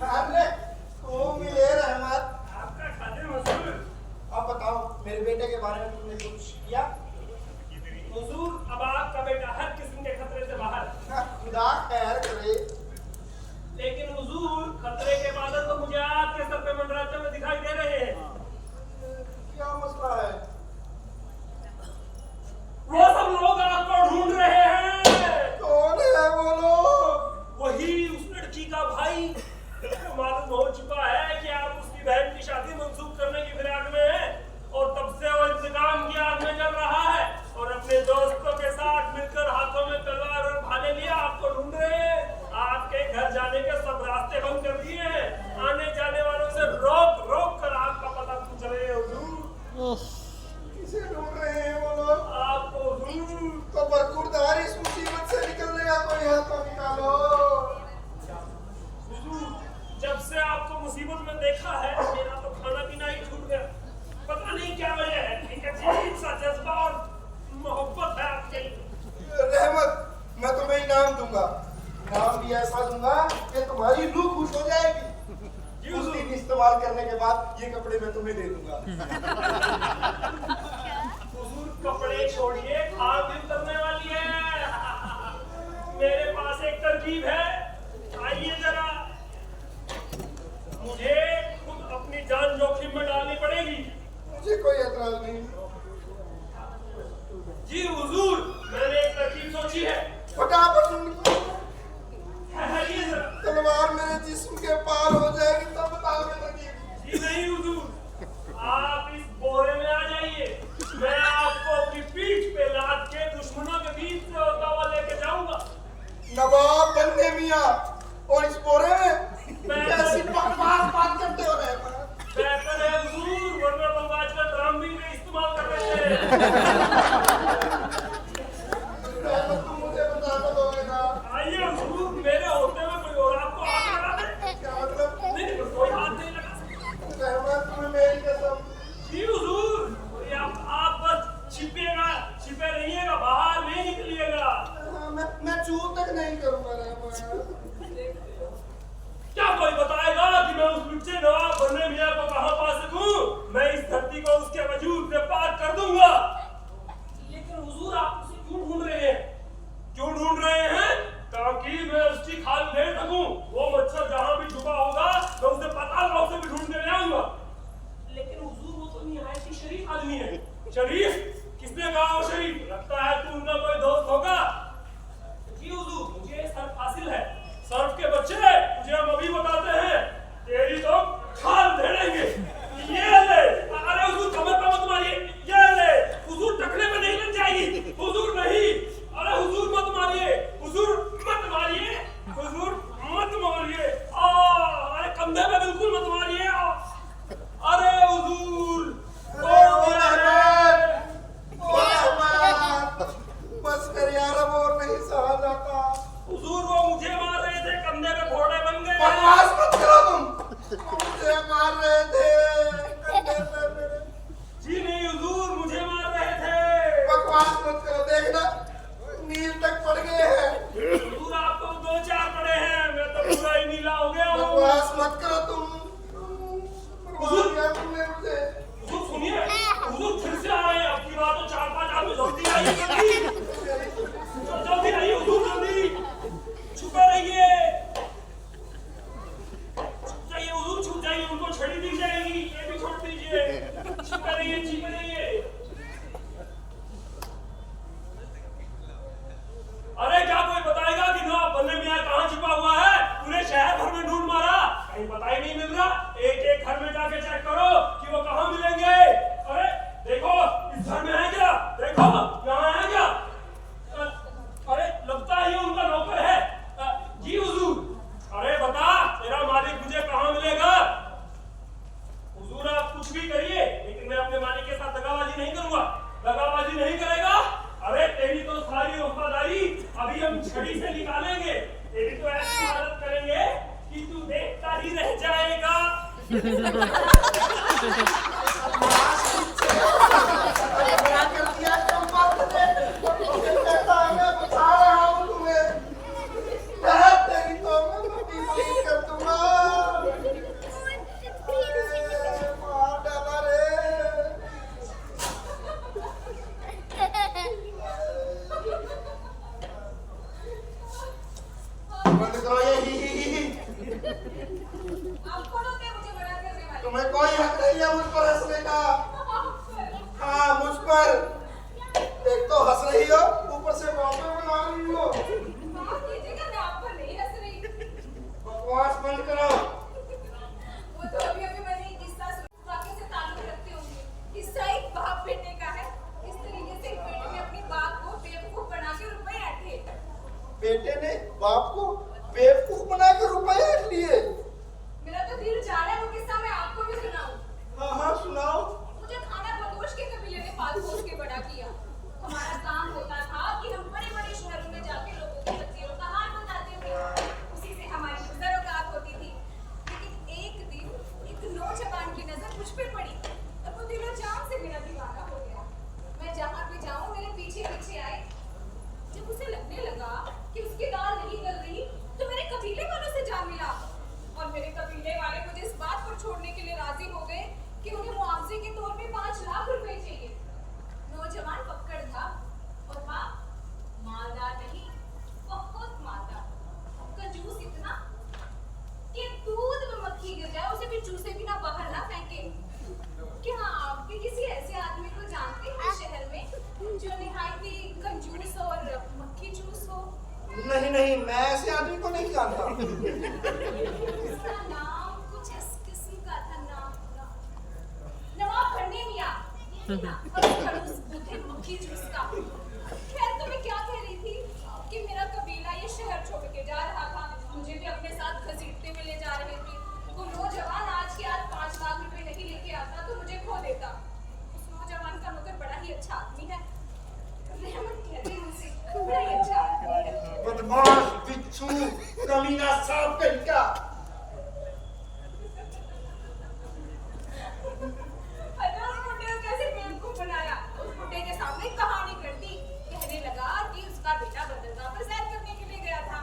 अरे ओ मिले रहमत, आपका खातिर हुजूर। आप बताओ मेरे बेटे के बारे में तुमने कुछ किया? हुजूर अब आपका बेटा हर किस्म के खतरे से बाहर। खुदा खैर करे। लेकिन हुजूर खतरे के बादल तो मुझे आपके सर पे मंडराते हुए दिखाई दे रहे हैं। क्या मसला है? वो सब लोग आपको ढूंढ रहे हैं। कौन है वो लोग? वही उस लड़की का भाई जो मालूम हो चुका है कि आप उसकी बहन की शादी मंसूख करने की फिराक में हैं, और तब से वो इंतकाम की आग में जल रहा है और अपने दोस्तों के साथ मिलकर हाथों में तलवार और भाले लिए आपको ढूंढ रहे हैं। आपके घर जाने के सब रास्ते बंद कर दिए हैं, आने जाने वालों से रोक रोक कर आपका पता पूछ रहे हैं हुजूर। किसे ढूंढ रहे हैं वो लोग? आपको हुजूर। तो बरखुरदार इस मुसीबत से निकलने का कोई हाथ तो निकालो। हुजूर जब से आपको मुसीबत में देखा है मेरा तो खाना पीना ही छूट गया। पता नहीं क्या वजह है, एक अजीब सा जज्बा और मोहब्बत है आपके। रहमत, मैं तुम्हें इनाम दूंगा, इनाम भी ऐसा दूंगा कि तुम्हारी रूह खुश हो जाएगी। उस दिन इस्तेमाल करने के बाद ये कपड़े मैं तुम्हें दे दूंगा। हुजूर कपड़े छोड़िए, खाल भी उतरने वाली है। मेरे पास एक तरकीब है, आइए जरा। मुझे खुद अपनी जान जोखिम में डालनी पड़ेगी। मुझे कोई एतराज नहीं। जी हुजूर मैंने एक तरकीब सोची है। फटाफट ठहरिए जरा। तलवार मेरे जिस्म के पार हो जाएगी तब बताओ मैं तरकीब। जी नहीं हुजूर, आप इस बोरे में आ जाइए, मैं आपको अपनी पीठ पे लाद के दुश्मनों के बीच से होता हुआ लेके जाऊंगा। नवाब बनने मियां, और इस बोरे में कैसी बात करते हो रहमत? बेहतर है हुजूर, वरना लोग आजकल ड्रामे में इस्तेमाल कर रहे हैं। रहमत तुम मुझे बता दो ना। आइए हुजूर, मेरे होते हुए कोई और आपको हाथ लगा दे। क्या मतलब? नहीं कोई हाथ नहीं लगा सकता। रहमत तुम्हें मेरी कसम। जी हुजूर, कोई आप बस छिपे रहिएगा, बाहर नहीं निकलिएगा। मैं चूक तक नहीं करूंगा रहमत। क्या कोई बताएगा कि मैं उस लुच्चे नवाब बनने मियां को कहां पा सकूं? मैं इस धरती को उसके वजूद से पाक कर दूंगा। लेकिन हुजूर आप उसे क्यों ढूंढ रहे हैं? क्यों ढूंढ रहे हैं? ताकि मैं उसकी खाल ले सकूं। वो मच्छर जहां भी छुपा होगा मैं उसे पाताल लोक से भी ढूंढ के ले आऊंगा। लेकिन हुजूर वो तो निहायत ही शरीफ आदमी है। शरीफ? किसने कहा वो शरीफ? लगता है तू उनका कोई दोस्त होगा। जी हुजूर मुझे सर्फ हासिल है। सर्फ के बच्चे मुझे हम अभी बताते हैं, तेरी तो खाल धेड़ेंगे। ये ले। अरे हुजूर कमर पे मत मारिए, ये ले। हुजूर टकने में नहीं लग जाएगी। हुजूर नहीं, अरे हुजूर मत मारिए, हुजूर मत मारिए, हुजूर मत मारिए। अरे कंधे पे बिल्कुल मत मारिए। अरे हुजूर बस कर यार, अब और नहीं सहा जाता। हुजूर वो मुझे मार रहे थे, कंधे पे फोड़े बन गए। बकवास मत करो तुम। मुझे मार रहे थे कंधे पे मेरे। जी नहीं हुजूर मुझे मार रहे थे। बकवास मत करो, देखना नील तक पड़ गए हैं। हुजूर आपको 2-4 पड़े हैं, मैं तो पूरा ही नीला हो गया हूँ। बकवास मत करो तुम। तुमने मुझे। हुजूर सुनिए, हुजूर फिर से आ रहे हैं। अब की बात तो 4-5 आदमी जल्दी आइए, जल्दी आइए हुजूर, जल्दी छुपे रहिए। छड़ी से निकालेंगे, तेरी तो ऐसी हालत करेंगे कि तू देखता ही रह जाएगा। बड़ा कर दिया चंपक ने। कहता है मैं बता रहा हूँ तुम्हें। तेरी तो मैं पीपली कर दूंगा। मार डाला रे। बंद करो ये ही। आप कौन होते हैं मुझे बड़ा करने वाले? तुम्हें कोई हक नहीं है मुझ पर हंसने का। हाँ मुझ पर। एक तो हंस रही हो, ऊपर से बातें बना रही हो। माफ कीजिएगा, मैं आप पर नहीं हंस रही। बकवास बंद करो। वो तो अभी मैंने एक किस्सा सुना, वाकये से ताल्लुक रखते होंगे। किस्सा एक बाप बेटे का है। इस तरीके से एक बेटे ने अपने बाप को बेवकूफ बना के रुपए ऐंठे। बेटे ने बाप को बेवकूफ बना के रुपए ऐंठ लिए। मेरा तो दिल चाह रहा है वो किस्सा मैं आपको भी सुनाऊं। हाँ हाँ सुनाओ। मुझे खाना बदोश के कबीले ने पाल पोस के बड़ा किया। हमारा काम होता था कि हम बड़े-बड़े शहरों में जाके लोगों को तस्वीरों का हाल बताते थे। उसी से हमारी गुज़र-औक़ात होती थी। लेकिन एक दिन एक नौजवान की नजर मुझ पे पड़ी और वो दिलो-जान से मेरा दीवाना हो गया। मैं जहाँ भी जाऊँ मेरे पीछे-पीछे आए। जब उसे लगने लगा कि उसकी दाल नहीं गल रही, तो मेरे कबीले वालों से जा मिला और मेरे कबीले वाले मुझे इस बात पर छोड़ने के लिए राजी हो गए कि उन्हें मुआवजे के तौर पे 5 लाख रुपए चाहिए। नौजवान पक्कड़ था और बाप मालदार नहीं, बहुत मालदार, कंजूस इतना कि दूध में मक्खी गिर जाए उसे भी चूसे बिना बाहर ना फेंके। क्या आप भी किसी ऐसे आदमी को जानते हैं शहर में जो निहायत ही कंजूस और मक्खी चूस हो? नहीं नहीं, मैं ऐसे आदमी को नहीं जानता। उसका नाम कुछ इस किस्म का था, नवाब खन्ने मियां और खड़ूस बुद्धे मक्खी चूस का। खैर तो मैं क्या कह रही थी कि मेरा कबीला ये शहर छोड़ के जा रहा था, मुझे भी अपने साथ घसीटते हुए ले जा रहे थे। वो नौजवान आज के आज 5 लाख रुपए नहीं लेके आता तो मुझे खो देता। उस नौजवान का नौकर बड़ा ही अच्छा आदमी है, रहमत कहते हैं उसे, बड़ा ही अच्छा आदमी है। बदमाश बिच्छू कमीना सांप कहीं का। अरे उस बुड्ढे को कैसे बेवकूफ बनाया। उस बुड्ढे के सामने कहानी कर दी। कहने लगा कि उसका बेटा बंदरगाह पर सैर करने के लिए गया था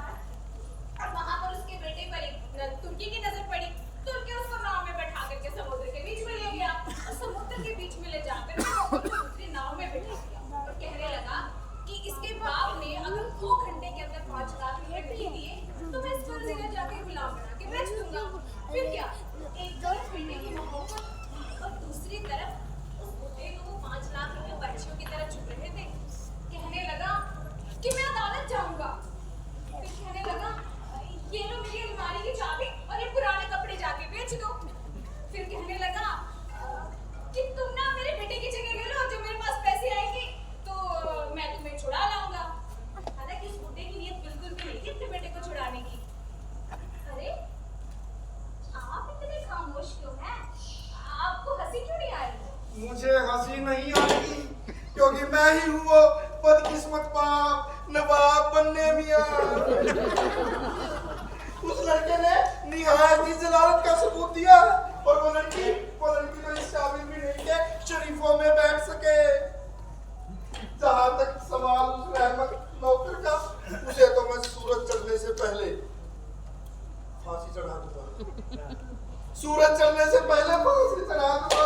और वहां पर उसके बेटे पर एक तुर्की की नजर पड़ी। तुर्की उसको नाव में बैठा करके समुद्र के बीच में ले गया और समुद्र के बीच में ले जाकर उसको दूसरी नाव में बैठा दिया और कहने लगा कि इसके बाप ने अगर 2 घंटे के अंदर 5 लाख रुपए नहीं दिए तो मैं इस जगह जाके गुलाम बना के बेच दूंगा। फिर क्या, एक तरफ बेटे की मोहब्बत और दूसरी तरफ उस बुड्ढे को वो 5 लाख रुपए बच्चियों की तरह चुप रहे थे। कहने लगा कि मैं अदालत जाऊंगा। फिर कहने लगा ये लो मेरी अलमारी की चाबी और ये पुराने कपड़े जाके बेच दो। फिर कहने लगा कि तुम ना मेरे बेटे की जगह ले लो, जब मेरे पास पैसे आएंगे तो मैं तुम्हें छुड़ा लाऊंगा। हालांकि इस बुड्ढे की नीयत बिल्कुल भी नहीं थी अपने बेटे को छुड़ाने की। अरे आप इतने खामोश क्यों हैं? आपको हंसी क्यों नहीं आ रही? मुझे हंसी नहीं आती क्योंकि मैं ही हूँ वो बदकिस्मत बाप नवाब बन्ने मियां। उस लड़के ने निहायत ही जलालत का सबूत दिया और वो लड़की तो इस काबिल भी नहीं के शरीफों में बैठ सके। जहां तक सवाल उस रहमत नौकर का, उसे तो मैं सूरज चढ़ने से पहले फांसी चढ़ा दूंगा। सूरज चढ़ने से पहले फांसी चढ़ा दूंगा।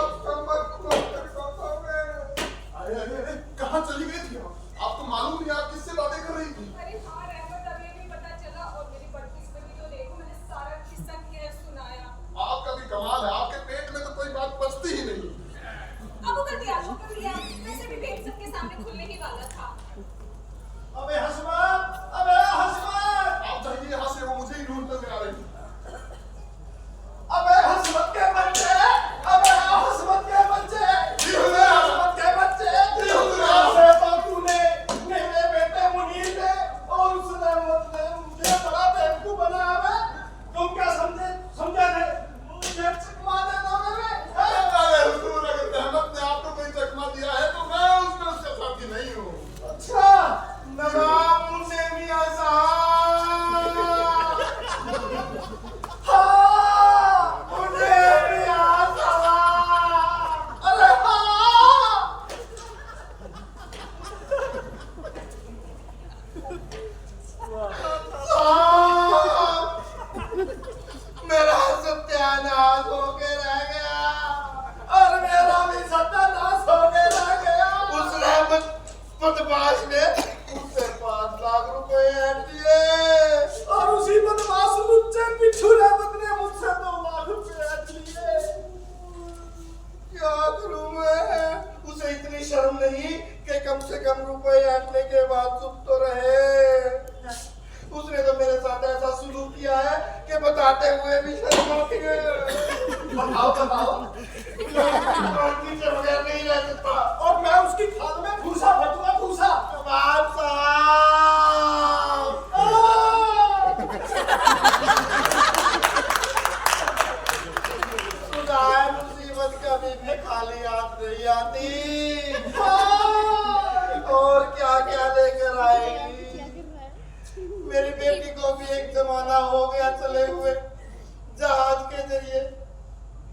अरे कहाँ चली गई थी आपको मालूम नहीं? आप किससे बातें कर रही थी? अरे हाँ रहमत, अभी भी पता चला और मेरी बदकिस्मती तो देखो, मैंने सारा किस्सा क्लियर सुनाया। आपका भी कमाल है, आपके पेट में तो कोई बात पचती ही नहीं। अब कर दिया, शुक्र लिया। वैसे भी पेट सबके सामने खुलने ही वाला था। हुए भी शर्माती है। बताओ बताओ, रोटी के बगैर नहीं रह सकता। और मैं उसकी खाल में भूसा भरूंगा, भूसा। नवाब साहब, खुदाए मुसीबत कभी भी खाली हाथ नहीं आती। और क्या क्या लेकर आएगी। मेरी बेटी को भी एक जमाना हो गया चले हुए जहाज के जरिए,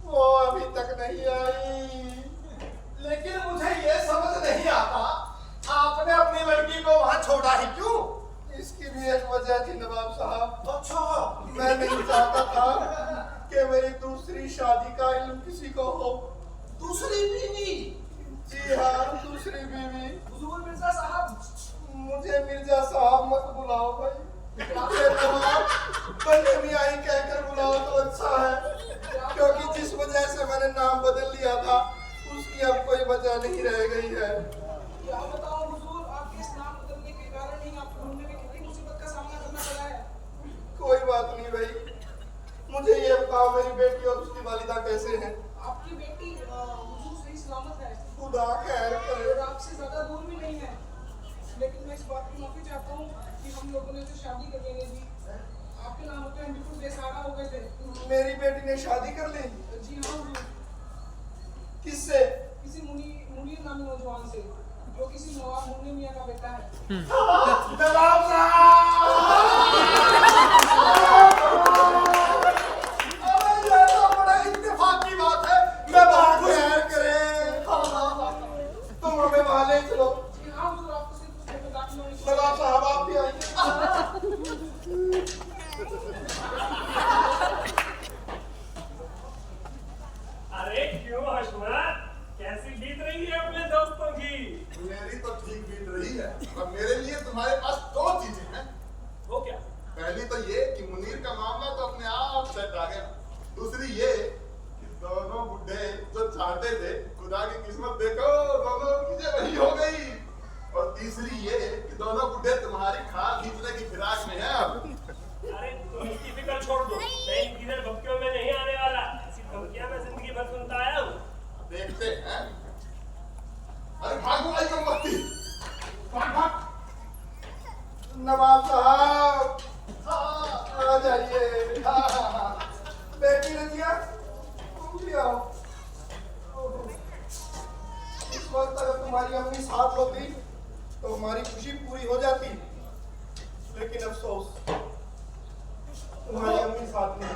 वो अभी तक नहीं आई। लेकिन मुझे ये समझ नहीं आता, आपने अपनी लड़की को वहां छोड़ा ही क्यों? इसकी भी एक वजह थी नवाब साहब। अच्छा, मैं नहीं चाहता था कि मेरी दूसरी शादी का इल्म किसी को हो। दूसरी बीवी? जी हाँ, दूसरी बीवी। हुजूर मिर्जा साहब, मुझे मिर्जा साहब मत बुलाओ भाई, बंदे मियाँ कहकर बुलाओ तो अच्छा है, क्योंकि जिस वजह से मैंने नाम बदल लिया था उसकी अब कोई वजह नहीं रह गई है। क्या बताऊं हुजूर, आपके इस नाम बदलने के कारण ही आपको ढूंढने में कितनी मुसीबत का सामना करना पड़ा है। कोई बात नहीं भाई, मुझे ये बताओ मेरी बेटी और उसकी वालिदा कैसे हैं? आपकी बेटी हुजूर सही सलामत है, खुदा खैर करे। और आपसे ज्यादा दूर भी नहीं है। लेकिन मैं इस बात की माफी चाहता हूँ कि हम लोगों ने जो शादी कर लेने दी, आपके नाम होते हम बिल्कुल बेसहारा हो गए थे। मेरी बेटी ने शादी कर ली? जी हाँ हुजूर, किससे? किसी मुनीर नामी नौजवान से, जो किसी नवाब मुन्नी मियाँ का बेटा है। नवाब अबे ये तो बड़ा इत्तेफाक की बात है। मैं बात खैर करे, तुम हमें वहां ले चलो। जी हाँ हुजूर, आपको सिर्फ उस घर में दाखिल होने की नवाब साहब आप भी आइए। अरे क्यों हशमत, कैसी बीत रही है अपने दोस्तों की? मेरी तो ठीक बीत रही है, पर मेरे लिए तुम्हारे पास दो चीजें हैं। वो क्या? पहली तो ये कि मुनीर का मामला तो अपने आप सेट आ गया। दूसरी ये कि दोनों बुड्ढे जो चाहते थे, खुदा की किस्मत देखो दोनों की वही हो गई। और तीसरी ये कि दोनों बुड्ढे तुम्हारी खाल खींचने की फिराक में है अब। अरे तुम इसकी फिक्र छोड़ दो, मैं इन किधर धमकियों में नहीं आने वाला। ऐसी धमकियां मैं जिंदगी भर सुनता आया हूँ। देखते हैं। अरे भागो आई कम मस्ती, भाग भाग। नवाब साहब आ जाइए। बेटी रजिया तुम भी आओ। इस वक्त अगर तुम्हारी अम्मी साथ होती तो हमारी खुशी पूरी हो जाती, लेकिन अफसोस तुम्हारी अम्मी साथ नहीं है।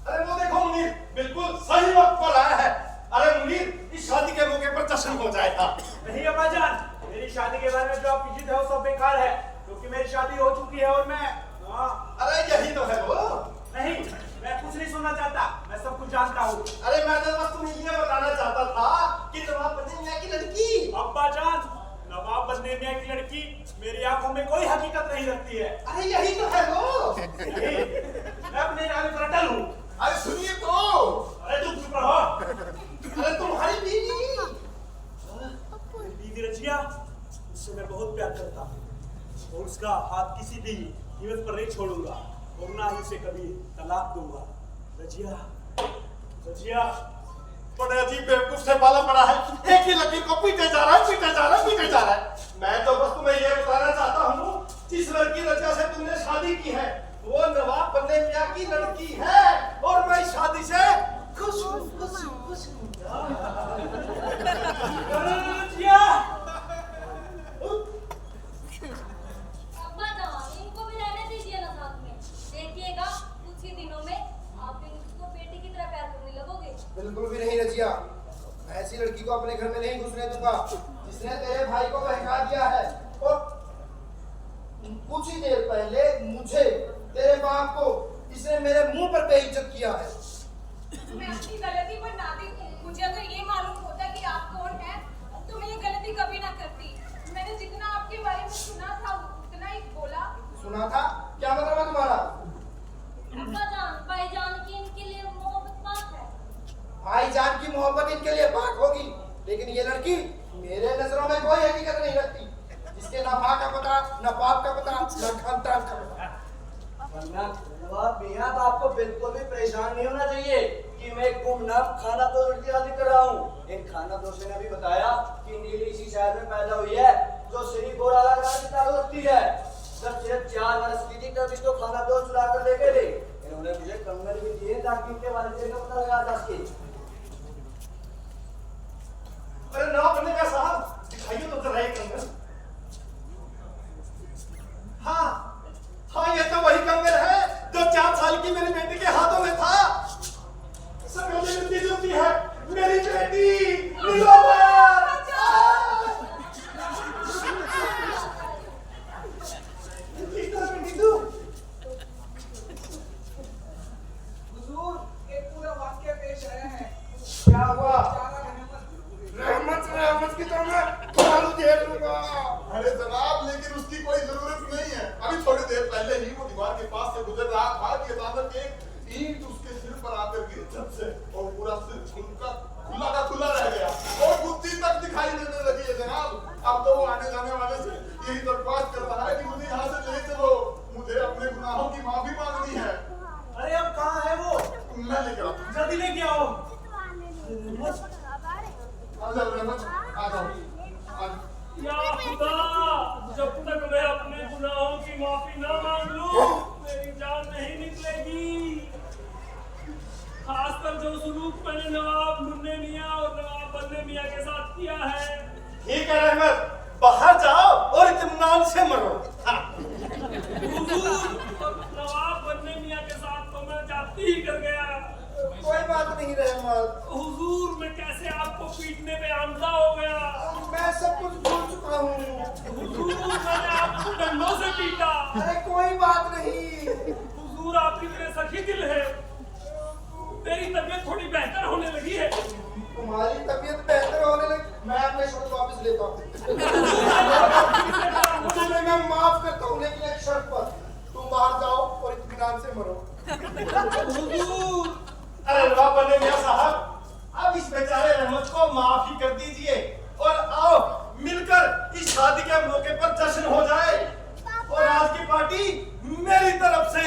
अरे वो देखो मुनीर बिल्कुल सही वक्त पर आया है। अरे मुनीर, इस शादी के मौके पर जश्न हो जाएगा। नहीं अब्बा जान, मेरी शादी के बारे में जो आप पीछे थे वो सब बेकार है, क्योंकि मेरी शादी हो चुकी है और मैं अरे यही तो है वो। नहीं, मैं कुछ नहीं सुनना चाहता, मैं सब कुछ जानता हूँ। अरे मैं तो बस तुम्हें ये बताना चाहता था कि नवाब बन्ने मियाँ की लड़की। अब्बा जान, नवाब बन्ने मियाँ की लड़की मेरी आंखों में कोई हकीकत नहीं रखती है। अरे यही तो है वो। नहीं, मैं अपने इरादे पर अटल हूँ। अरे सुनिए तो। अरे तुम चुप रहो। अरे तुम्हारी बीवी? बीवी रजिया, उससे मैं बहुत प्यार करता हूँ और उसका हाथ किसी भी कीमत पर नहीं छोड़ूंगा और ना ही उसे कभी तलाक दूंगा। रजिया, रजिया, बड़े अजीब बेवकूफ से पाला पड़ा है। एक ही लकीर को पीटे जा रहा है, पीटे जा रहा है, पीटे जा रहा है। मैं तो बस तुम्हें ये बताना चाहता हूँ, जिस लड़की रजिया से तुमने शादी की है वो नवाब बन्ने मियाँ की लड़की है और मैं इस शादी से खुश हूँ, खुश हूँ, खुश हूँ। रजिया, अब्बा जान, इनको भी रहने दीजिए ना साथ में। देखिएगा कुछ ही दिनों में आप इनको बेटी की तरह प्यार करने लगोगे। बिल्कुल भी नहीं रजिया, मैं ऐसी लड़की को अपने घर में नहीं घुसने दूंगा जिसने तेरे भाई को बहका दिया है। और कुछ ही देर पहले मुझे, तेरे बाप को, इसने मेरे मुंह पर बेइज्जत किया है। मैं अपनी गलती पर नादिक हूँ। मुझे अगर ये मालूम होता कि आप कौन हैं, तो मैं ये गलती कभी ना करती। मैंने जितना आपके बारे में सुना था उतना ही बोला। सुना था? क्या मतलब है तुम्हारा? अब्बा जान, भाईजान की इनके लिए मोहब्बत पाक है। भाईजान की मोहब्बत इनके लिए पाक होगी, लेकिन ये लड़की मेरे नजरों में कोई हकीकत नहीं रखती, जिसके ना माँ का पता, ना बाप का पता, ना खानदान का पता। नवाब मियां, तो आपको बिल्कुल भी परेशान नहीं होना चाहिए कि मैं गुमनाम खाना दोष उल्टी शादी कर रहा हूँ। इन खाना दोषों ने भी बताया कि नीली इसी शहर में पैदा हुई है जो श्री गोराला गांव की ताल्लुक रखती है। जब सिर्फ 4 वर्ष की थी तभी तो खाना दोष चुरा कर ले गए। इन्होंने मुझे कंगन भी दिए ताकि उनके वालिद का पता लगा जा सके। अरे नवाब बनने का साहब, दिखाइए तो जरा एक कंगन। हाँ हाँ, ये तो वही कंगन है जो 4 साल की मेरी बेटी के हाथों में था। सब मिलती जुलती है मेरी बेटी नीलांबर। हुजूर, एक पूरा वाक्य पेश आया है। क्या हुआ? रहमत की तो मैं दारू दे दूंगा। अरे जनाब, लेकिन उसकी कोई जरूरत नहीं है। अभी थोड़ी देर पहले ही वो दीवार के पास से गुजर रहा था कि अचानक एक ईंट उसके सिर पर आकर गिरी छत से और पूरा सिर खुला का खुला रह गया और बुद्धि तक दिखाई देने लगी है जनाब। अब तो वो आने जाने वाले से यही दरख्वास्त कर रहा है कि मुझे यहाँ से ले चलो, मुझे अपने गुनाहों की माफी मांगनी है। अरे अब कहाँ है वो? मैं लेकर आता हूँ। जल्दी लेके आओ। आ जाओ रहमत, आ जाओ। या खुदा, जब तक मैं अपने गुनाहों की माफी ना मांग लूं मेरी जान नहीं निकलेगी। खासकर जो सुलूक मैंने नवाब मुन्ने मियां और नवाब बन्ने मियां के साथ किया है। ठीक है रहमत, बाहर जाओ और इत्मीनान से मरो। हाँ। हुजूर, नवाब बन्ने मियां के साथ तो मैं जाती ही कर गया। कोई बात नहीं रहमत, हुजूर, मैं कैसे आपको पीटने पे आमदा हो गया। मैं सब कुछ भूल चुका हूँ। हुजूर, मैंने आपको डंडों से पीटा। अरे कोई बात नहीं। हुजूर, आपकी मेरे सखी दिल है। मेरी तबीयत थोड़ी बेहतर होने लगी है। तुम्हारी तबीयत बेहतर होने लगी, मैं अपने शर्त वापस लेता हूँ। तुम्हें मैं माफ करता हूँ, लेकिन एक शर्त पर। तुम बाहर जाओ और इत्मीनान से मरो। अरे नवाब बन्ने मियां साहब, अब इस बेचारे रहमत को माफी कर दीजिए और आओ मिलकर इस शादी के मौके पर जश्न हो जाए और आज की पार्टी मेरी तरफ से।